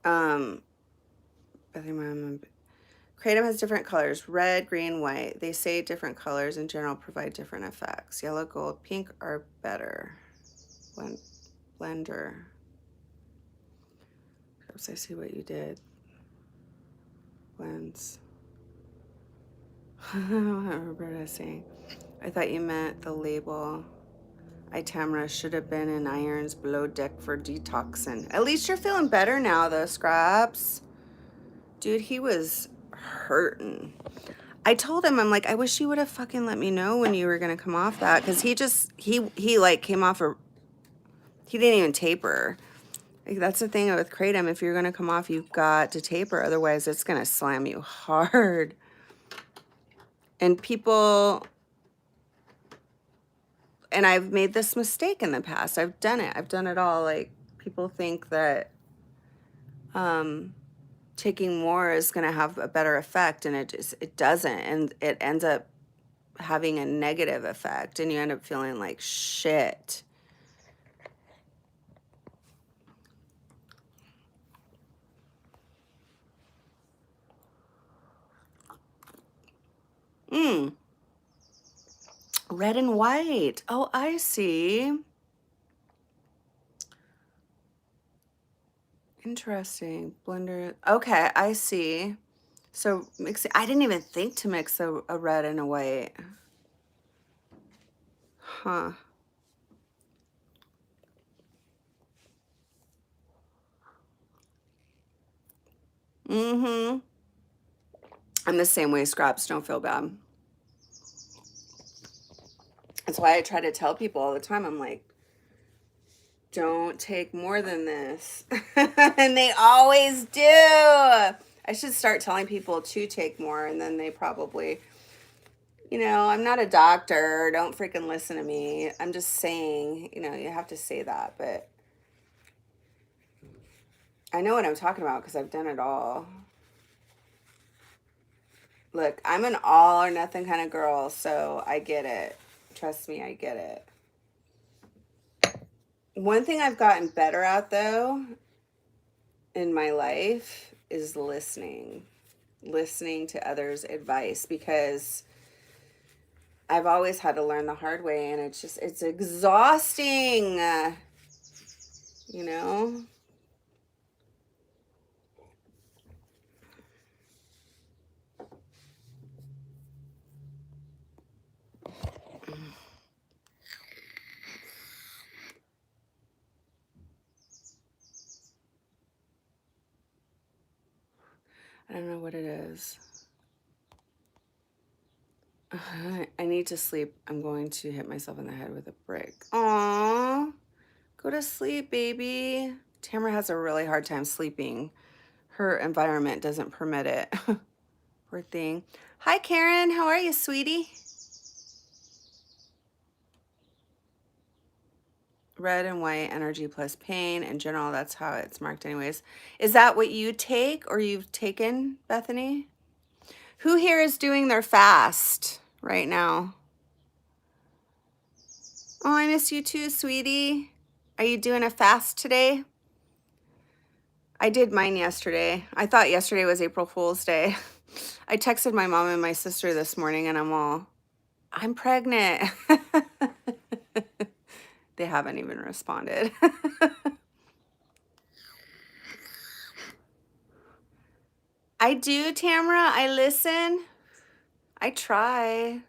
I think Kratom has different colors: red, green, white. They say different colors in general provide different effects. Yellow, gold, pink are better. Blender. Oops, I see what you did. Blends. What Roberta saying? I thought you meant the label. Itamra should have been in irons below deck for detoxing. At least you're feeling better now, though, Scraps. Dude, he was hurting. I told him, I'm like, I wish you would have fucking let me know when you were gonna come off that, because he like came off he didn't even taper. Like, that's the thing with Kratom. If you're gonna come off, you've got to taper, otherwise it's gonna slam you hard. And I've made this mistake in the past. I've done it all. Like, people think that taking more is going to have a better effect, and it doesn't, and it ends up having a negative effect, and you end up feeling like shit. Red and white. Oh, I see. Interesting. Blender. Okay, I see. So I didn't even think to mix a red and a white. Huh. I'm the same way, Scraps. Don't feel bad. That's why I try to tell people all the time. I'm like, don't take more than this. And they always do. I should start telling people to take more, and then they probably, I'm not a doctor. Don't freaking listen to me. I'm just saying, you have to say that, but I know what I'm talking about because I've done it all. Look, I'm an all or nothing kind of girl, so I get it. Trust me, I get it. One thing I've gotten better at, though, in my life is listening to others' advice, because I've always had to learn the hard way, and it's exhausting, you know? I don't know what it is. I need to sleep. I'm going to hit myself in the head with a brick. Aww. Go to sleep, baby. Tamara has a really hard time sleeping. Her environment doesn't permit it. Poor thing. Hi, Karen. How are you, sweetie? Red and white, energy plus pain. In general, that's how it's marked anyways. Is that what you take or you've taken, Bethany? Who here is doing their fast right now? Oh, I miss you too, sweetie. Are you doing a fast today? I did mine yesterday. I thought yesterday was April Fool's Day. I texted my mom and my sister this morning, and I'm pregnant. They haven't even responded. I do, Tamara. I listen. I try.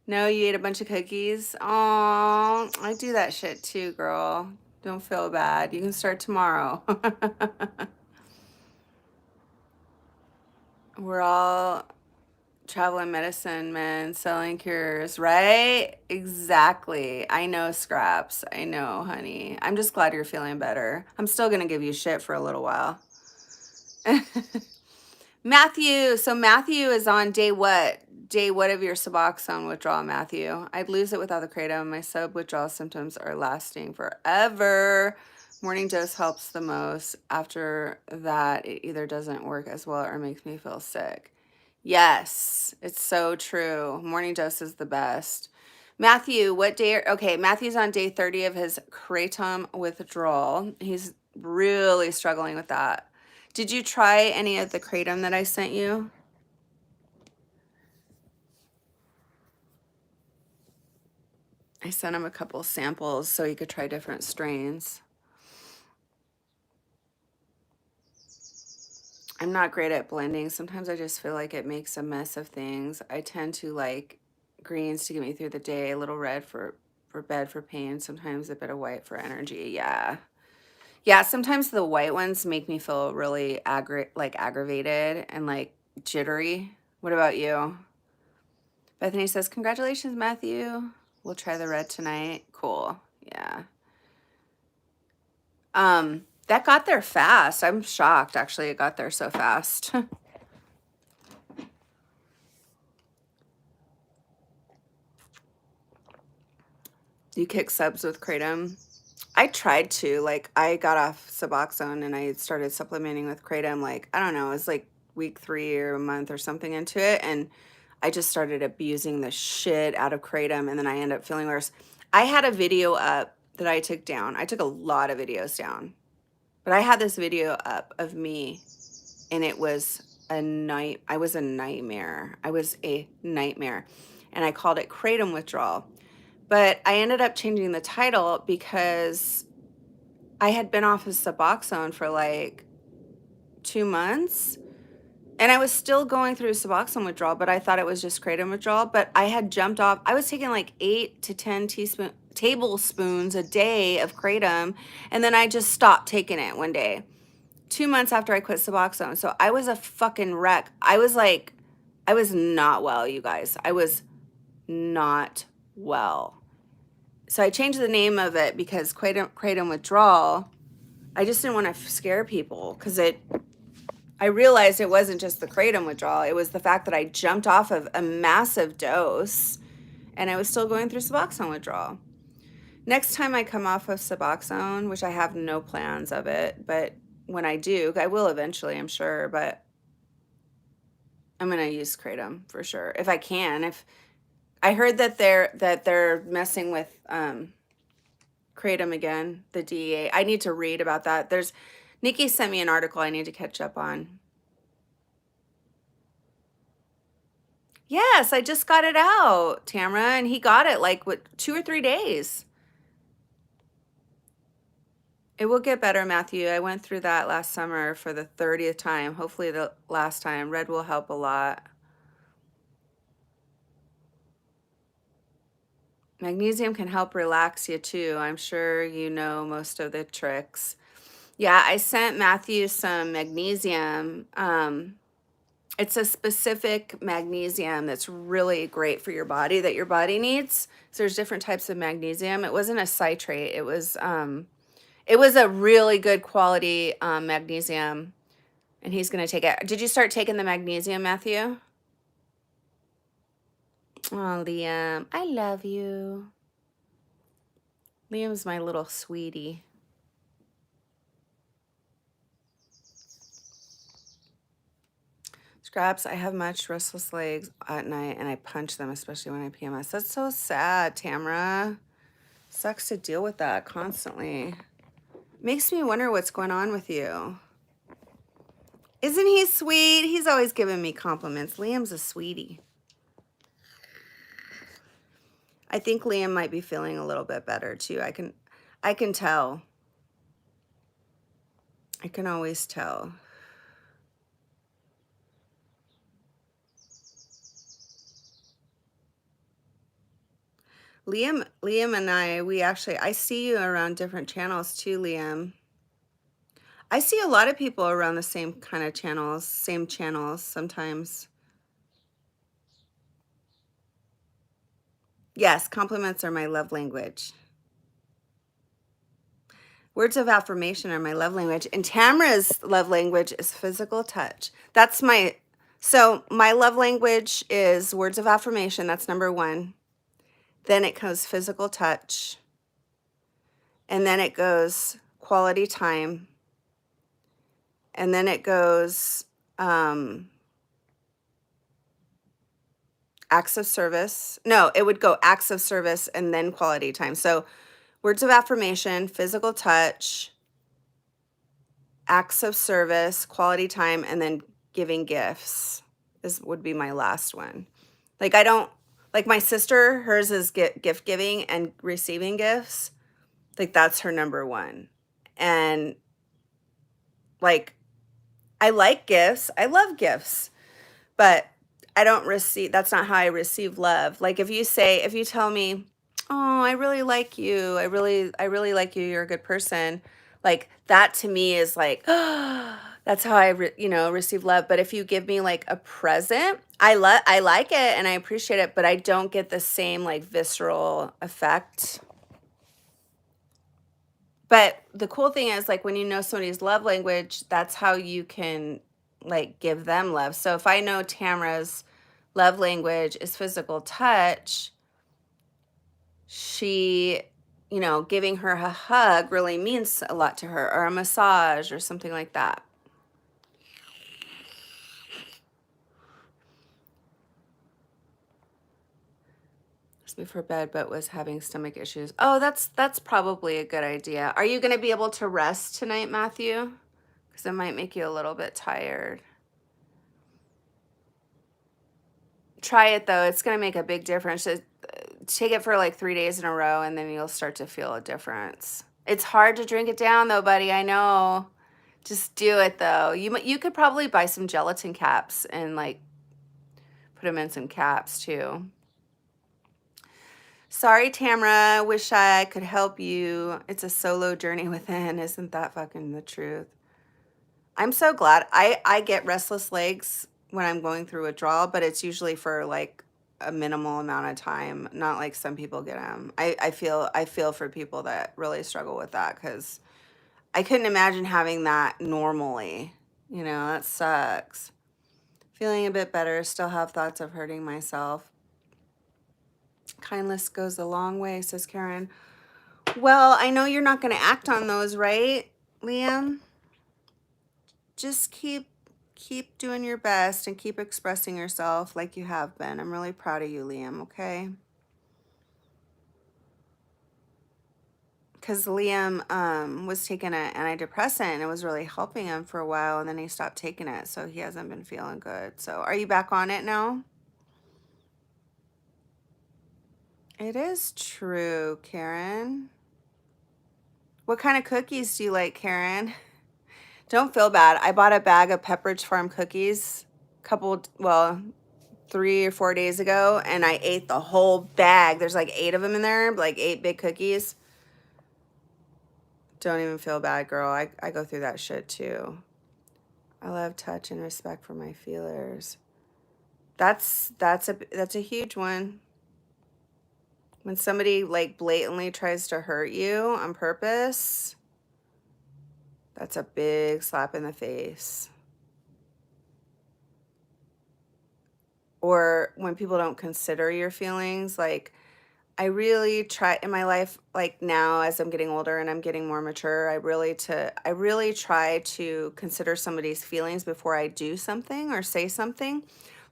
No, you ate a bunch of cookies. Oh, I do that shit too, girl. Don't feel bad. You can start tomorrow. We're all traveling medicine, man, selling cures, right? Exactly. I know, Scraps. I know, honey. I'm just glad you're feeling better. I'm still going to give you shit for a little while. Matthew, so Matthew is on day what? Day what of your Suboxone withdrawal, Matthew? I'd lose it without the kratom. My sub withdrawal symptoms are lasting forever. Morning dose helps the most. After that, it either doesn't work as well or makes me feel sick. Yes, it's so true. Morning dose is the best. Matthew, what day? Okay, Matthew's on day 30 of his kratom withdrawal. He's really struggling with that. Did you try any of the kratom that I sent you? I sent him a couple samples so he could try different strains. I'm not great at blending. Sometimes I just feel like it makes a mess of things. I tend to like greens to get me through the day, a little red for bed for pain, sometimes a bit of white for energy. Yeah. Yeah, sometimes the white ones make me feel really aggravated and like jittery. What about you? Bethany says, "Congratulations, Matthew. We'll try the red tonight." Cool. Yeah. That got there fast. I'm shocked actually it got there so fast. You kick subs with kratom? I tried to. Like I got off Suboxone and I started supplementing with kratom like, I don't know, it was like week 3 or a month or something into it, and I just started abusing the shit out of kratom, and then I ended up feeling worse. I had a video up that I took down. I took a lot of videos down. But I had this video up of me, and it was I was a nightmare. I was a nightmare. And I called it Kratom Withdrawal. But I ended up changing the title because I had been off of Suboxone for like 2 months. And I was still going through Suboxone withdrawal, but I thought it was just kratom withdrawal. But I had jumped off. I was taking like 8 to 10 tablespoons a day of kratom, and then I just stopped taking it one day. 2 months after I quit Suboxone. So I was a fucking wreck. I was like, I was not well, you guys. I was not well. So I changed the name of it because kratom withdrawal. I just didn't want to scare people because I realized it wasn't just the kratom withdrawal. It was the fact that I jumped off of a massive dose and I was still going through Suboxone withdrawal. Next time I come off of Suboxone, which I have no plans of it, but when I do, I will eventually, I'm sure, but I'm going to use kratom for sure if I can. If I heard that they're messing with kratom again, the DEA. I need to read about that. Nikki sent me an article I need to catch up on. Yes, I just got it out, Tamara, and he got it like 2 or 3 days. It will get better, Matthew. I went through that last summer for the 30th time. Hopefully the last time. Red will help a lot. Magnesium can help relax you too. I'm sure you know most of the tricks. Yeah, I sent Matthew some magnesium. It's a specific magnesium that's really great for your body that your body needs. So there's different types of magnesium. It wasn't a citrate. It was a really good quality magnesium, and he's going to take it. Did you start taking the magnesium, Matthew? Oh, Liam, I love you. Liam's my little sweetie. Scraps, I have much restless legs at night, and I punch them, especially when I PMS. That's so sad, Tamara. Sucks to deal with that constantly. Makes me wonder what's going on with you. Isn't he sweet? He's always giving me compliments. Liam's a sweetie. I think Liam might be feeling a little bit better too. I can tell. I can always tell. Liam and I see you around different channels too, Liam. I see a lot of people around the same kind of channels, same channels sometimes. Yes, compliments are my love language. Words of affirmation are my love language. And Tamara's love language is physical touch. So my love language is words of affirmation. That's number one. Then it goes physical touch. And then it goes quality time. And then it goes acts of service. No, it would go acts of service and then quality time. So words of affirmation, physical touch, acts of service, quality time, and then giving gifts would be my last one. Like I don't like my sister, hers is gift giving and receiving gifts. Like that's her number one. And like I like gifts. I love gifts. But I don't receive that's not how I receive love. Like if you tell me, "Oh, I really like you. I really like you. You're a good person." Like that to me is like, that's how receive love. But if you give me like a present, I like it and I appreciate it, but I don't get the same like visceral effect. But the cool thing is like when you know somebody's love language, that's how you can like give them love. So if I know Tamara's love language is physical touch, she, giving her a hug really means a lot to her, or a massage or something like that. Asked me for bed, but was having stomach issues. Oh, that's probably a good idea. Are you going to be able to rest tonight, Matthew? Because it might make you a little bit tired. Try it though. It's going to make a big difference. Take it for like 3 days in a row and then you'll start to feel a difference. It's hard to drink it down though, buddy. I know. Just do it though. You could probably buy some gelatin caps and like put them in some caps too. Sorry, Tamara. Wish I could help you. It's a solo journey within. Isn't that fucking the truth? I'm so glad. I get restless legs when I'm going through withdrawal, but it's usually for like a minimal amount of time. Not like some people get them. I feel for people that really struggle with that because I couldn't imagine having that normally. That sucks. Feeling a bit better. Still have thoughts of hurting myself. Kindness goes a long way, says Karen. Well, I know you're not going to act on those, right, Liam? Just keep doing your best and keep expressing yourself like you have been. I'm really proud of you, Liam, okay? Because Liam was taking an antidepressant and it was really helping him for a while, and then he stopped taking it, so he hasn't been feeling good. So are you back on it now? It is true, Karen. What kind of cookies do you like, Karen? Don't feel bad. I bought a bag of Pepperidge Farm cookies 3 or 4 days ago, and I ate the whole bag. There's like 8 of them in there, like 8 big cookies. Don't even feel bad, girl. I go through that shit too. I love touch and respect for my feelers. That's a huge one. When somebody like blatantly tries to hurt you on purpose, that's a big slap in the face. Or when people don't consider your feelings, like I really try in my life, like now as I'm getting older and I'm getting more mature, I really try to consider somebody's feelings before I do something or say something.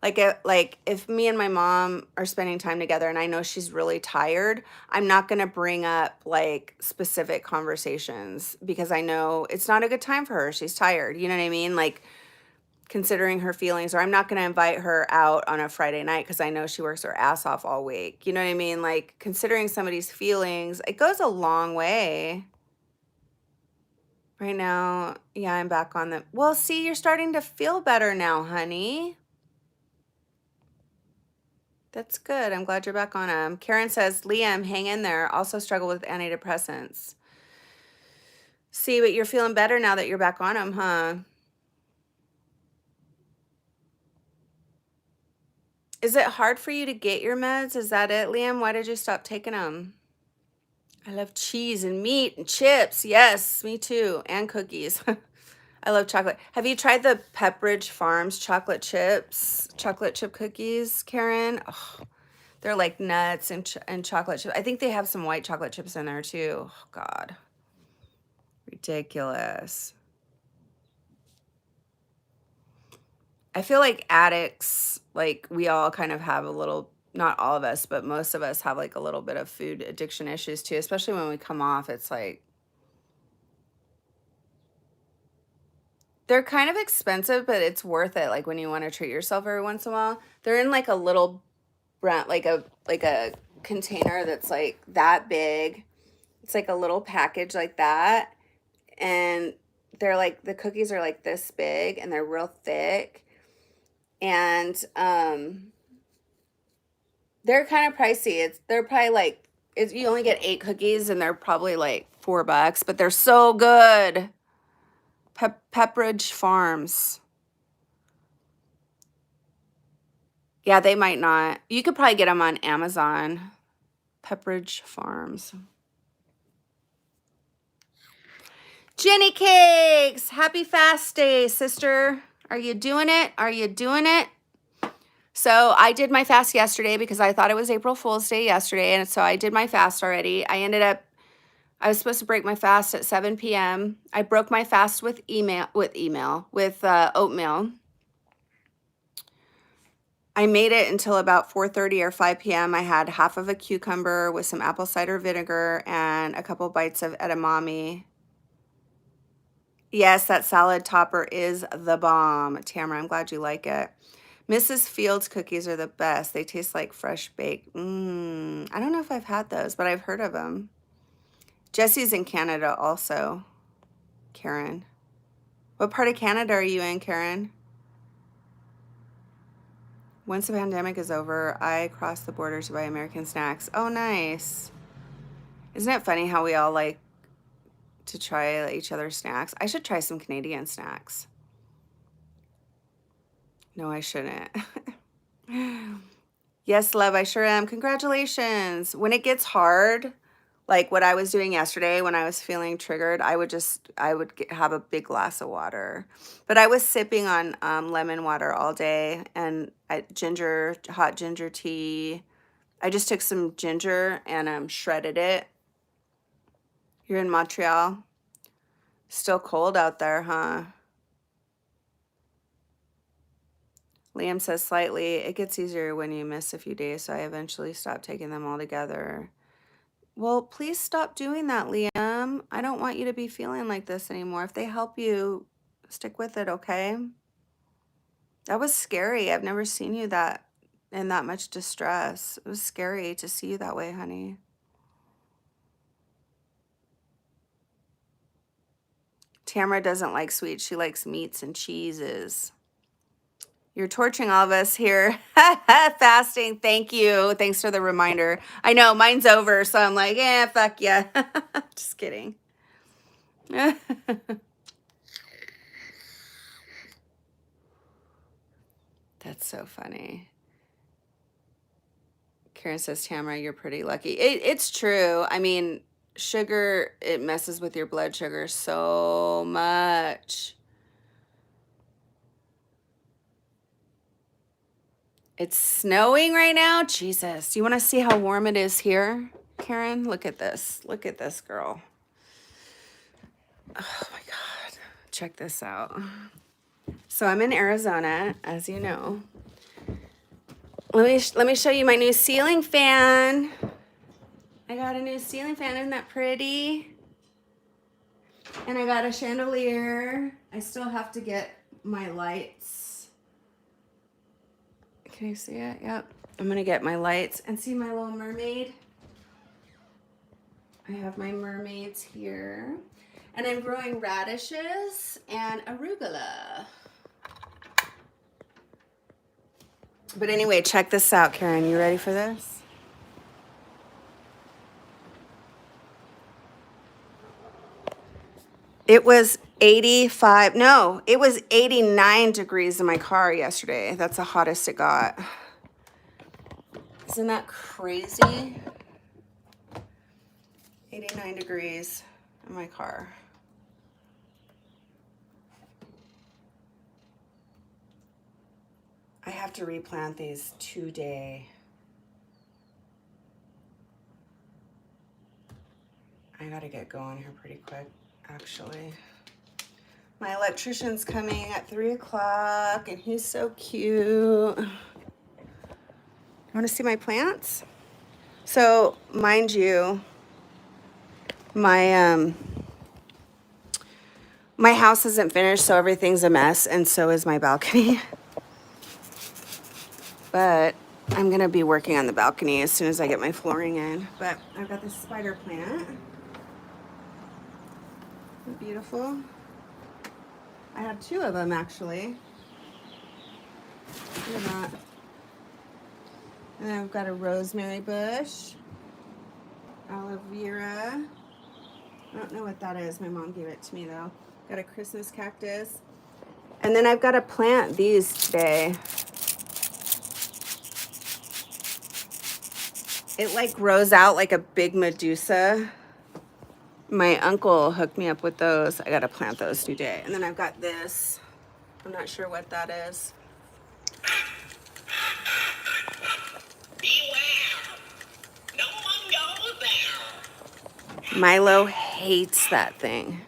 Like if me and my mom are spending time together and I know she's really tired, I'm not going to bring up like specific conversations because I know it's not a good time for her. She's tired. You know what I mean? Like considering her feelings, or I'm not going to invite her out on a Friday night because I know she works her ass off all week. You know what I mean? Like considering somebody's feelings, it goes a long way. Right now, yeah, I'm back on them. Well, see, you're starting to feel better now, honey. That's good. I'm glad you're back on them. Karen says, Liam, hang in there. Also struggle with antidepressants. See, but you're feeling better now that you're back on them, huh? Is it hard for you to get your meds? Is that it, Liam? Why did you stop taking them? I love cheese and meat and chips. Yes, me too. And cookies. I love chocolate. Have you tried the Pepperidge Farms chocolate chip cookies, Karen? Oh, they're like nuts and chocolate chips. I think they have some white chocolate chips in there too. Oh, God. Ridiculous. I feel like addicts, like we all kind of have a little, not all of us, but most of us have like a little bit of food addiction issues too, especially when we come off. It's like they're kind of expensive, but it's worth it. Like when you want to treat yourself every once in a while, they're in like a little brown, like a container that's like that big. It's like a little package like that, and they're like the cookies are like this big and they're real thick, and they're kind of pricey. They're probably like you only get 8 cookies and they're probably like $4, but they're so good. Pepperidge Farms. Yeah, they might not. You could probably get them on Amazon. Pepperidge Farms. Jenny Cakes, happy fast day, sister. Are you doing it? Are you doing it? So I did my fast yesterday because I thought it was April Fool's Day yesterday, and so I did my fast already. I was supposed to break my fast at 7 p.m. I broke my fast with oatmeal. I made it until about 4:30 or 5 p.m. I had half of a cucumber with some apple cider vinegar and a couple bites of edamame. Yes, that salad topper is the bomb. Tamara, I'm glad you like it. Mrs. Fields cookies are the best. They taste like fresh baked. I don't know if I've had those, but I've heard of them. Jesse's in Canada also, Karen. What part of Canada are you in, Karen? Once the pandemic is over, I cross the border to buy American snacks. Oh, nice. Isn't it funny how we all like to try each other's snacks? I should try some Canadian snacks. No, I shouldn't. Yes, love, I sure am. Congratulations. When it gets hard, like what I was doing yesterday when I was feeling triggered, have a big glass of water. But I was sipping on lemon water all day and hot ginger tea. I just took some ginger and shredded it. You're in Montreal? Still cold out there, huh? Liam says slightly. It gets easier when you miss a few days, so I eventually stopped taking them altogether. Well, please stop doing that, Liam. I don't want you to be feeling like this anymore. If they help you, stick with it, okay? That was scary. I've never seen you in that much distress. It was scary to see you that way, honey. Tamara doesn't like sweets. She likes meats and cheeses. You're torturing all of us here. Fasting. Thank you. Thanks for the reminder. I know mine's over, so I'm like, fuck yeah. Just kidding. That's so funny. Karen says, Tamara, you're pretty lucky. It's true. I mean, sugar, it messes with your blood sugar so much. It's snowing right now. Jesus. Do you want to see how warm it is here, Karen? Look at this. Look at this girl. Oh my God. Check this out. So I'm in Arizona, as you know. Let me show you my new ceiling fan. I got a new ceiling fan. Isn't that pretty? And I got a chandelier. I still have to get my lights. Can you see it? Yep. I'm going to get my lights and see my little mermaid. I have my mermaids here. And I'm growing radishes and arugula. But anyway, check this out, Karen. You ready for this? It was 85. No, it was 89 degrees in my car yesterday. That's the hottest it got. Isn't that crazy? 89 degrees in my car. I have to replant these today. I gotta get going here pretty quick, actually. My electrician's coming at 3 o'clock and he's so cute. You wanna see my plants? So, mind you, my my house isn't finished, so everything's a mess, and so is my balcony. But I'm gonna be working on the balcony as soon as I get my flooring in. But I've got this spider plant. Beautiful. I have 2 of them actually. Look at that. And then I've got a rosemary bush, aloe vera. I don't know what that is. My mom gave it to me though. Got a Christmas cactus. And then I've got to plant these today. It like grows out like a big Medusa. My uncle hooked me up with those. I got to plant those today. And then I've got this. I'm not sure what that is. Beware! No one goes there! Milo hates that thing.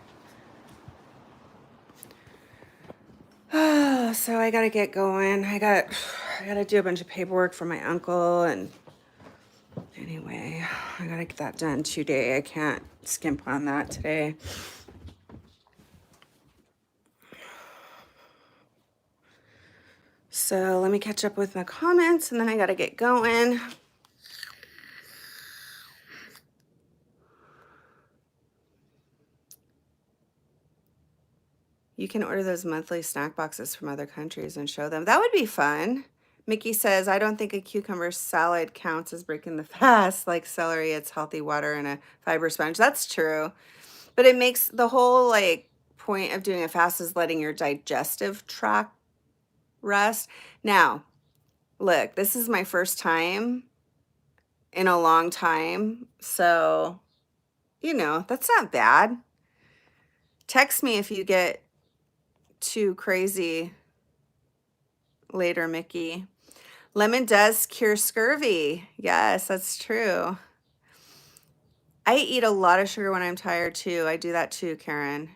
So I gotta get going. I gotta do a bunch of paperwork for my uncle, and anyway, I gotta get that done today. I can't skimp on that today. So let me catch up with my comments, and then I gotta get going. You can order those monthly snack boxes from other countries and show them. That would be fun. Mickey says, I don't think a cucumber salad counts as breaking the fast. Like celery, it's healthy water and a fiber sponge. That's true. But it makes the whole like point of doing a fast is letting your digestive tract rest. Now, look, this is my first time in a long time. So, that's not bad. Text me if you get too crazy later, Mickey. Lemon does cure scurvy. Yes, that's true. I eat a lot of sugar when I'm tired too. I do that too, Karen.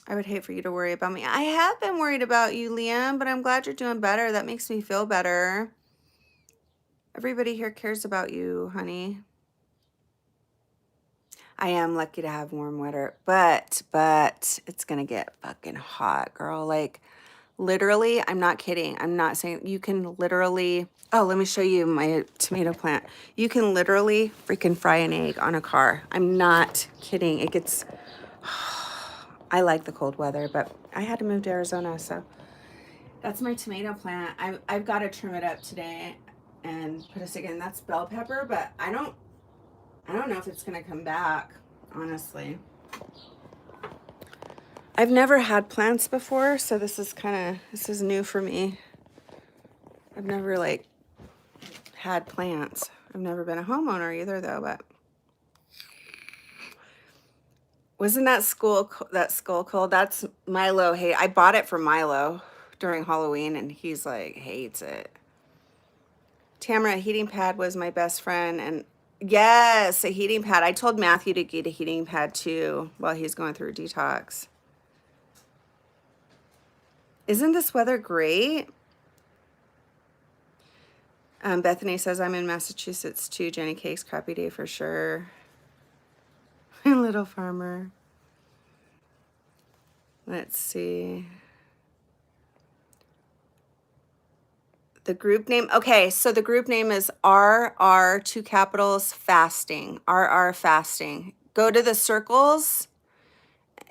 I would hate for you to worry about me. I have been worried about you, Liam, but I'm glad you're doing better. That makes me feel better. Everybody here cares about you, honey. I am lucky to have warm weather, but it's gonna get fucking hot, girl. Like, literally, I'm not kidding. I'm not saying you can literally. Oh, let me show you my tomato plant. You can literally freaking fry an egg on a car. I'm not kidding. It gets. I like the cold weather, but I had to move to Arizona, so that's my tomato plant. I've got to trim it up today and put a stick in. That's bell pepper, but I don't know if it's gonna come back, honestly. I've never had plants before, so this is new for me. I've never like had plants. I've never been a homeowner either though, but wasn't that skull cold? That's Milo. Hey, I bought it for Milo during Halloween and he's like hates it. Tamara, a heating pad was my best friend, and yes, a heating pad. I told Matthew to get a heating pad too while he's going through a detox. Isn't this weather great? Bethany says, I'm in Massachusetts too. Jenny Cake's crappy day for sure. Little farmer. Let's see. The group name. Okay, so the group name is RR, 2 capitals, fasting. RR fasting. Go to the circles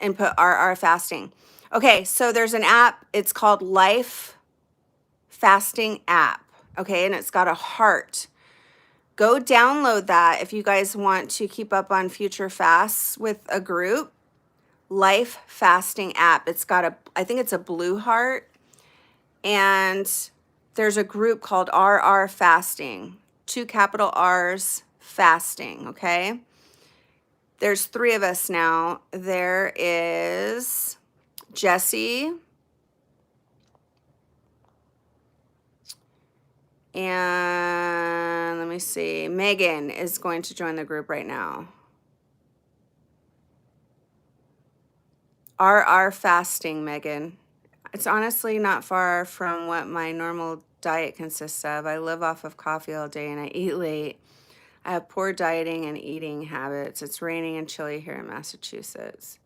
and put RR fasting. Okay, so there's an app. It's called Life Fasting app. Okay, and it's got a heart. Go download that if you guys want to keep up on future fasts with a group. Life Fasting app. It's got I think it's a blue heart. And there's a group called RR Fasting. 2 capital R's fasting, okay? There's 3 of us now. There is Jesse and let me see. Megan is going to join the group right now. RR fasting, Megan. It's honestly not far from what my normal diet consists of. I live off of coffee all day and I eat late. I have poor dieting and eating habits. It's raining and chilly here in Massachusetts.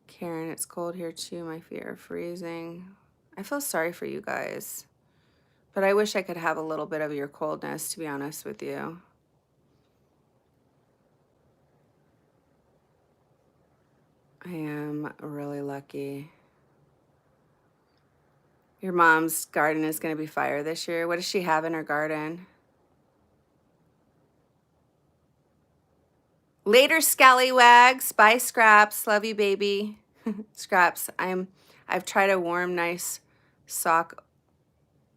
Karen, it's cold here too. My feet are freezing. I feel sorry for you guys. But I wish I could have a little bit of your coldness, to be honest with you. I am really lucky. Your mom's garden is going to be fire this year. What does she have in her garden? Later, scallywags. Bye, Scraps. Love you, baby. Scraps, I've tried a warm, nice sock.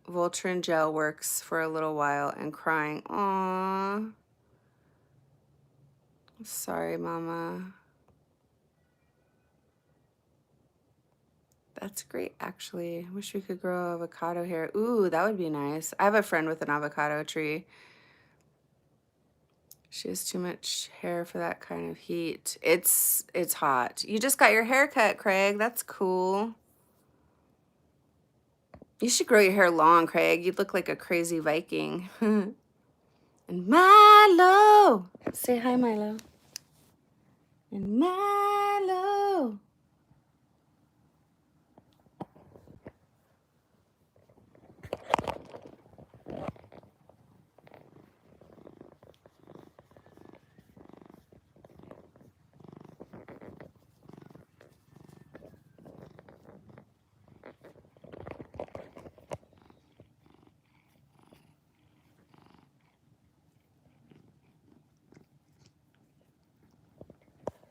Voltaren gel works for a little while and crying. Aww. Sorry, Mama. That's great, actually. Wish we could grow avocado here. Ooh, that would be nice. I have a friend with an avocado tree. She has too much hair for that kind of heat. It's hot. You just got your hair cut, Craig. That's cool. You should grow your hair long, Craig. You'd look like a crazy Viking. And Milo. Say hi, Milo. And Milo.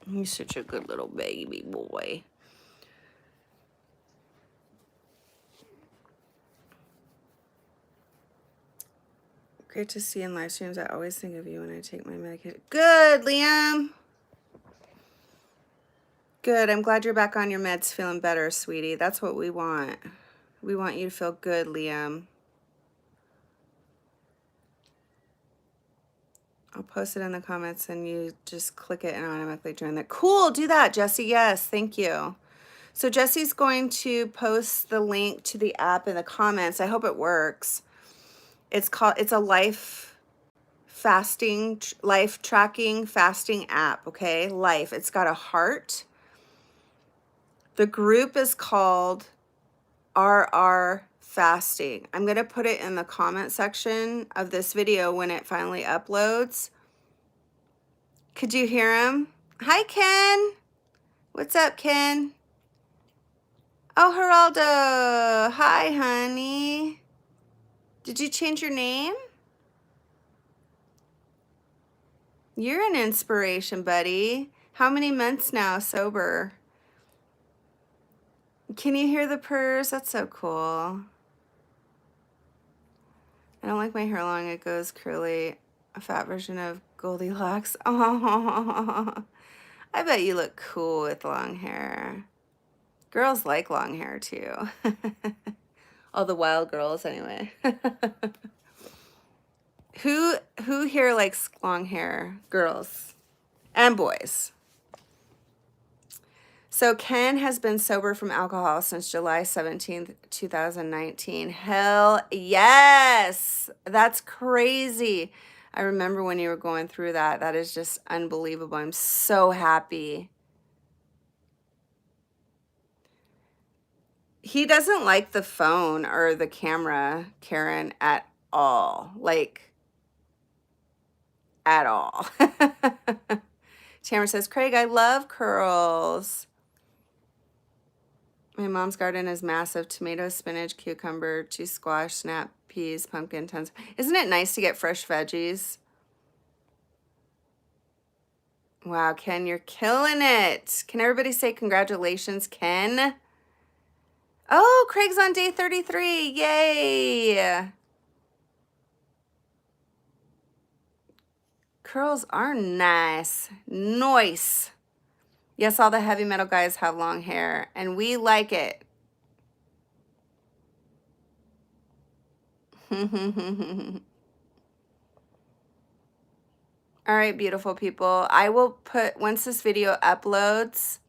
He's such a good little baby boy. Great to see in live streams. I always think of you when I take my medication. Good, Liam. Good. I'm glad you're back on your meds feeling better, sweetie. That's what we want. We want you to feel good, Liam. I'll post it in the comments and you just click it and automatically join that. Cool, do that, Jesse. Yes, thank you. So Jesse's going to post the link to the app in the comments. I hope it works. It's a life tracking fasting app, okay? Life. It's got a heart. The group is called RR Fasting. I'm going to put it in the comment section of this video when it finally uploads. Could you hear him? Hi, Ken. What's up, Ken? Oh, Geraldo. Hi, honey. Did you change your name? You're an inspiration, buddy. How many months now sober? Can you hear the purrs? That's so cool. I don't like my hair long. It goes curly. A fat version of Goldilocks. Oh, I bet you look cool with long hair. Girls like long hair too. All the wild girls anyway. Who here likes long hair? Girls and boys. So Ken has been sober from alcohol since July 17th, 2019. Hell yes. That's crazy. I remember when you were going through that. That is just unbelievable. I'm so happy. He doesn't like the phone or the camera, Karen, at all. Like, at all. Tamara says, Craig, I love curls. My mom's garden is massive. Tomato, spinach, cucumber, 2 squash, snap peas, pumpkin, tons. Isn't it nice to get fresh veggies? Wow, Ken, you're killing it. Can everybody say congratulations, Ken? Oh, Craig's on day 33. Yay. curls are nice. Nice. Yes, all the heavy metal guys have long hair, and we like it. All right, beautiful people. I will put, once this video uploads,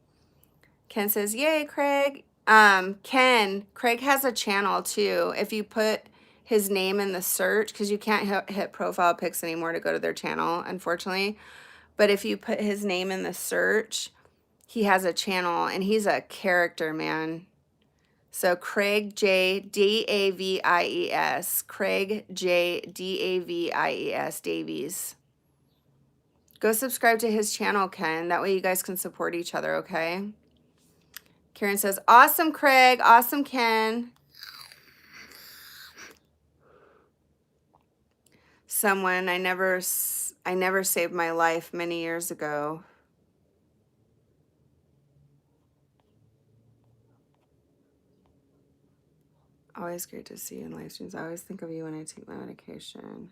Ken says, yay, Craig. Craig has a channel too. If you put his name in the search, because you can't hit profile pics anymore to go to their channel, unfortunately. But if you put his name in the search, he has a channel, and he's a character, man. So Craig J Davies, Craig J Davies Davies. Go subscribe to his channel, Ken. That way you guys can support each other, okay? Karen says, awesome, Craig. Awesome, Ken. Someone, I never saved my life many years ago. Always great to see you in live streams. I always think of you when I take my medication.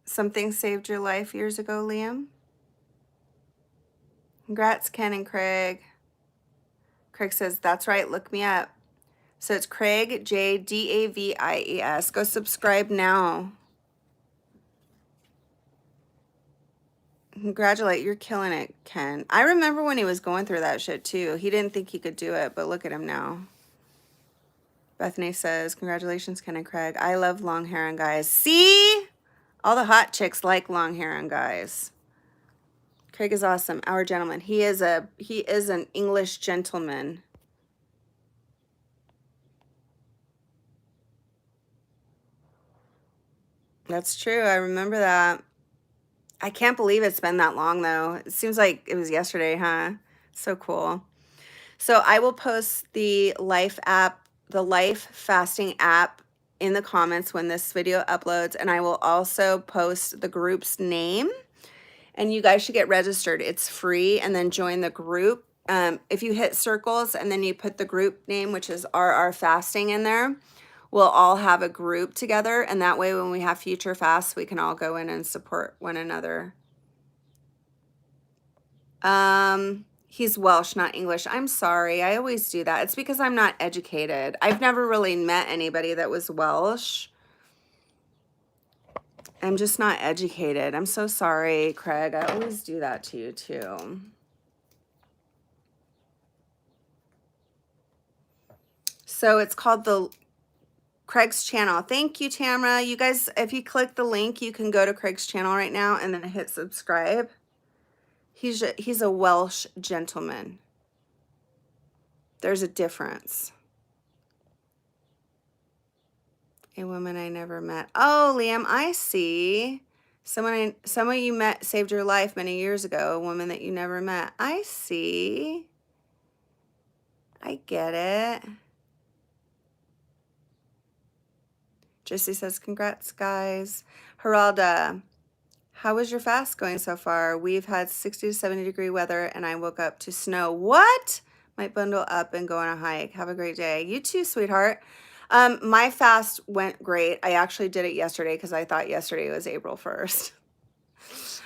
Something saved your life years ago, Liam? Congrats, Ken and Craig. Craig says, that's right, look me up. So it's Craig J Davies. Go subscribe now. Congratulate, you're killing it, Ken. I remember when he was going through that shit too. He didn't think he could do it, but look at him now. Bethany says, congratulations, Ken and Craig. I love long hair on guys. See? All the hot chicks like long hair on guys. Craig is awesome. Our gentleman. He is an English gentleman. That's true. I remember that. I can't believe it's been that long, though. It seems like it was yesterday, huh? So cool. So I will post the Life app, the Life fasting app in the comments when this video uploads, and I will also post the group's name, and you guys should get registered. It's free, and then join the group. If you hit circles and then you put the group name, which is RR Fasting in there, we'll all have a group together, and that way when we have future fasts, we can all go in and support one another. He's Welsh, not English. I'm sorry. I always do that. It's because I'm not educated. I've never really met anybody that was Welsh. I'm just not educated. I'm so sorry, Craig. I always do that to you too. So it's called the Craig's channel. Thank you, Tamara. You guys, if you click the link, you can go to Craig's channel right now and then hit subscribe. He's a Welsh gentleman. There's a difference. A woman I never met. Oh, Liam, I see. Someone you met saved your life many years ago. A woman that you never met. I see. I get it. Jesse says, congrats, guys. Geralda, how is your fast going so far? We've had 60 to 70 degree weather, and I woke up to snow. What? Might bundle up and go on a hike. Have a great day. You too, sweetheart. My fast went great. I actually did it yesterday because I thought yesterday was April 1st.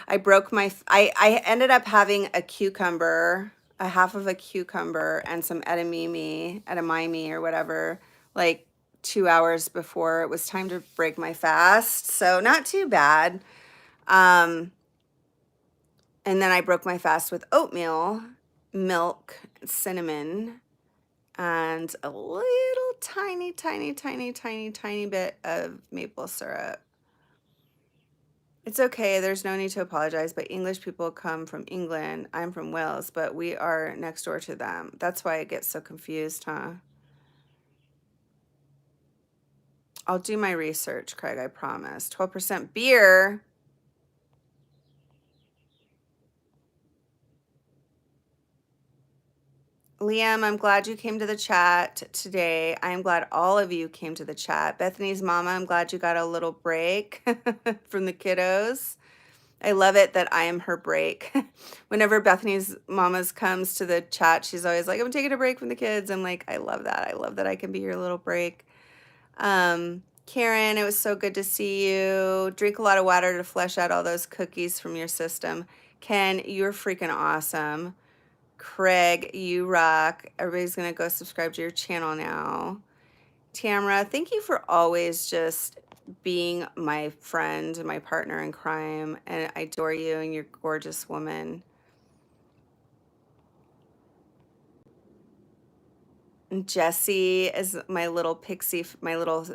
I ended up having a cucumber, a half of a cucumber, and some edamame or whatever, like 2 hours before it was time to break my fast. So not too bad. And then I broke my fast with oatmeal, milk, cinnamon, and a little tiny bit of maple syrup. It's okay. There's no need to apologize, but English people come from England. I'm from Wales, but we are next door to them. That's why I get so confused, huh? I'll do my research, Craig, I promise. 12% beer. Liam, I'm glad you came to the chat today. I'm glad all of you came to the chat. Bethany's mama, I'm glad you got a little break from the kiddos. I love it that I am her break. Whenever Bethany's mama's comes to the chat, she's always like, I'm taking a break from the kids. I'm like, I love that. I love that I can be your little break. Karen, it was so good to see you. Drink a lot of water to flush out all those cookies from your system. Ken, you're freaking awesome. Craig, you rock. Everybody's going to go subscribe to your channel now. Tamara, thank you for always just being my friend and my partner in crime. And I adore you and you're a gorgeous woman. And Jessie is my little pixie, my little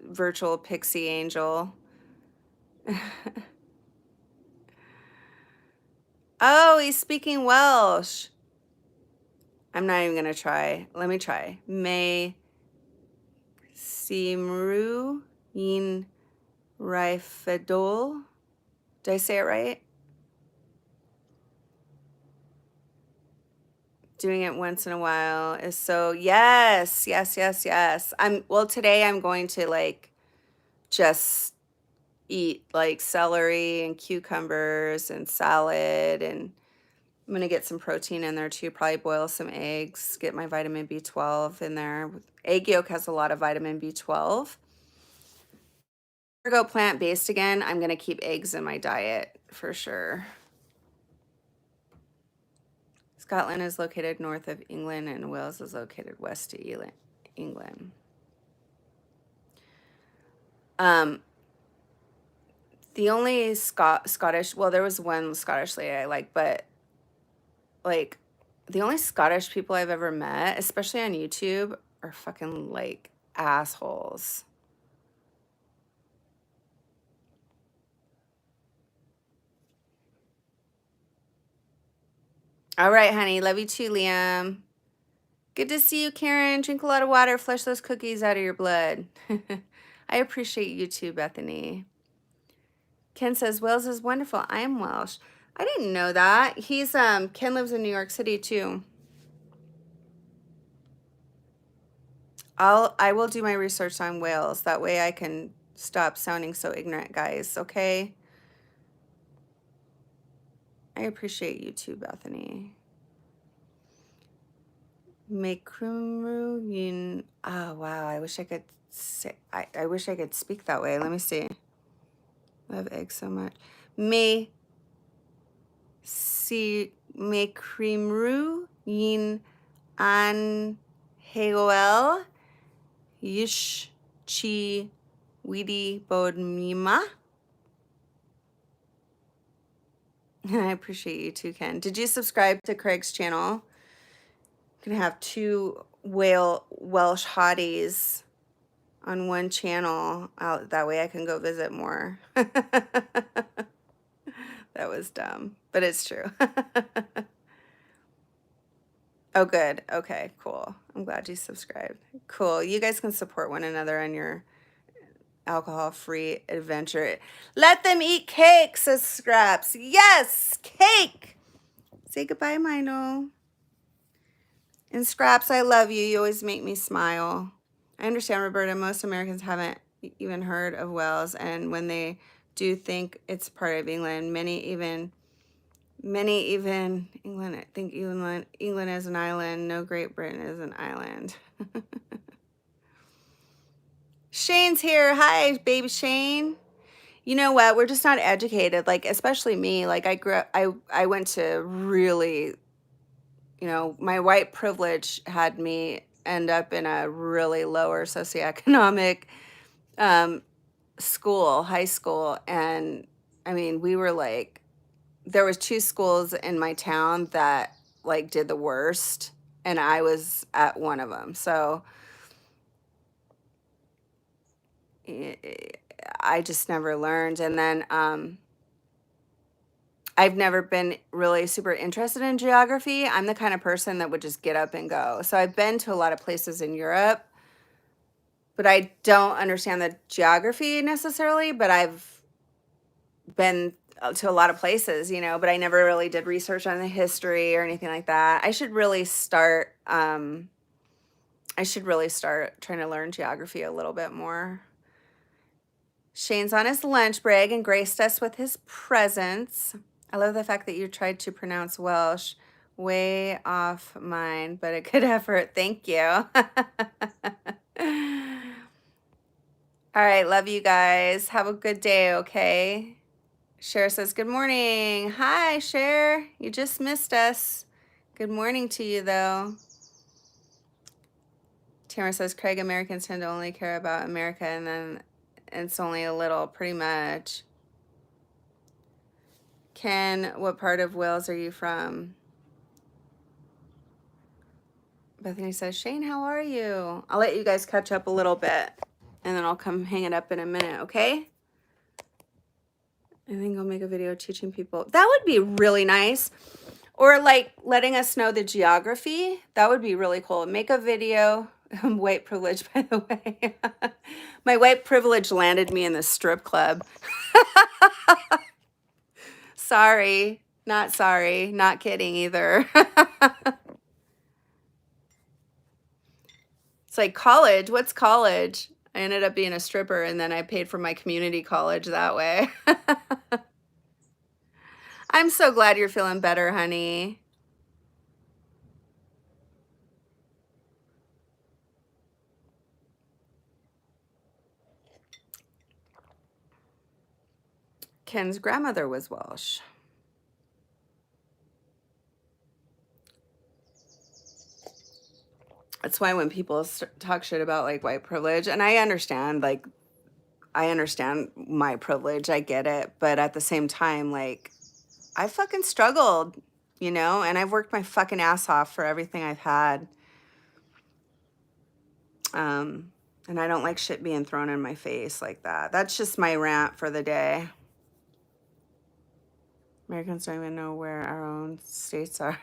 virtual pixie angel. Oh, he's speaking Welsh. I'm not even going to try. Let me try. Me Simru Yin Raifedol. Did I say it right? Doing it once in a while is so, yes. Today I'm going to like just eat like celery and cucumbers and salad, and I'm going to get some protein in there too. Probably boil some eggs, get my vitamin B12 in there. Egg yolk has a lot of vitamin B12. Go plant-based again. I'm going to keep eggs in my diet for sure. Scotland is located north of England and Wales is located west of England. The only Scottish, well, there was one Scottish lady I like, but like the only Scottish people I've ever met, especially on YouTube, are fucking like assholes. All right, honey. Love you too, Liam. Good to see you, Karen. Drink a lot of water. Flush those cookies out of your blood. I appreciate you too, Bethany. Ken says, Wales is wonderful. I am Welsh. I didn't know that. He's, Ken lives in New York City too. I will do my research on Wales. That way I can stop sounding so ignorant, guys. Okay? I appreciate you too, Bethany. Mekrumru yin. Oh wow, I wish I could say. I wish I could speak that way. Let me see. Love eggs so much. Me krimru yin an hegoel yish chi widi bod mima. I appreciate you too, Ken. Did you subscribe to Craig's channel? Gonna have two Welsh hotties on one channel. That way I can go visit more. That was dumb, but it's true. Oh, good. Okay, cool. I'm glad you subscribed. Cool. You guys can support one another on your alcohol-free adventure. Let them eat cake, says Scraps. Yes, cake. Say goodbye, Mino. And Scraps, I love you. You always make me smile. I understand, Roberta, most Americans haven't even heard of Wales, and when they do think it's part of England, many even England, I think England is an island. No, Great Britain is an island. Shane's here. Hi, baby Shane. You know what? We're just not educated. Like, especially me. Like, I went to really, my white privilege had me end up in a really lower socioeconomic school, high school. And I mean, we were like, there was two schools in my town that like did the worst, and I was at one of them. So I just never learned. And then I've never been really super interested in geography. I'm the kind of person that would just get up and go. So I've been to a lot of places in Europe, but I don't understand the geography necessarily, but I've been to a lot of places, but I never really did research on the history or anything like that. I should really start trying to learn geography a little bit more. Shane's on his lunch break and graced us with his presence. I love the fact that you tried to pronounce Welsh. Way off mine, but a good effort. Thank you. All right, love you guys. Have a good day, okay? Cher says, good morning. Hi, Cher. You just missed us. Good morning to you, though. Tamara says, Craig, Americans tend to only care about America, and then it's only a little, pretty much. Ken, what part of Wales are you from? Bethany says, Shane, how are you? I'll let you guys catch up a little bit, and then I'll come hang it up in a minute, okay? I think I'll make a video teaching people. That would be really nice. Or like letting us know the geography. That would be really cool. Make a video. White privilege, by the way. My white privilege landed me in the strip club. Sorry. Not sorry. Not kidding either. It's like college. What's college? I ended up being a stripper, and then I paid for my community college that way. I'm so glad you're feeling better, honey. Ken's grandmother was Welsh. That's why when people talk shit about like white privilege, and I understand, like, I understand my privilege, I get it, but at the same time, like, I fucking struggled, you know, and I've worked my fucking ass off for everything I've had. And I don't like shit being thrown in my face like that. That's just my rant for the day. Americans don't even know where our own states are.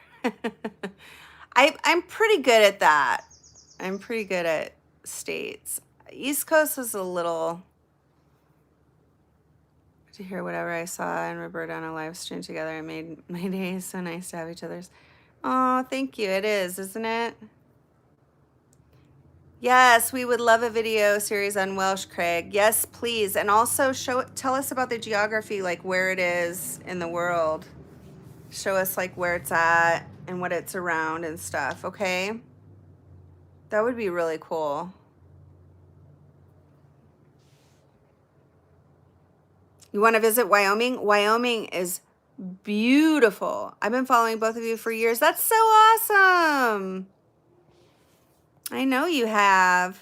I'm pretty good at that. I'm pretty good at states. East Coast was a little to hear whatever I saw and Roberta on a live stream together. It made my day so nice to have each other's. Oh, thank you. It is, isn't it? Yes, we would love a video series on Welsh, Craig. Yes, please. And also tell us about the geography, like where it is in the world. Show us like where it's at and what it's around and stuff, okay? That would be really cool. You want to visit Wyoming? Wyoming is beautiful. I've been following both of you for years. That's so awesome. I know you have.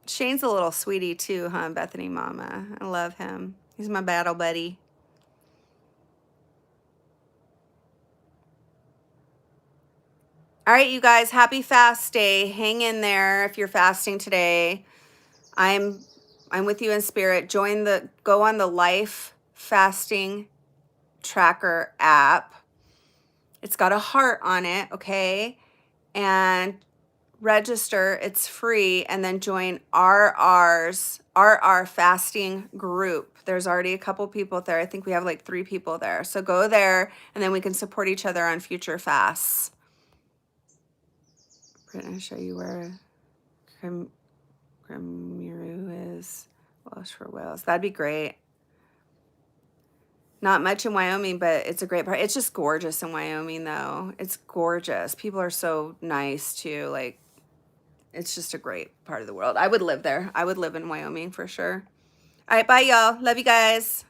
Shane's a little sweetie too, huh, Bethany Mama? I love him. He's my battle buddy. All right, you guys, happy fast day. Hang in there if you're fasting today. I'm with you in spirit. Go on the Life Fasting Tracker app. It's got a heart on it, okay? And register, it's free, and then join RR fasting group. There's already a couple people there. I think we have like 3 people there. So go there, and then we can support each other on future fasts. Brittany, I'll show you where Grammuru is. Welsh for Wales. That'd be great. Not much in Wyoming, but it's a great part. It's just gorgeous in Wyoming, though. It's gorgeous. People are so nice, too. Like, it's just a great part of the world. I would live there. I would live in Wyoming for sure. All right, bye, y'all. Love you guys.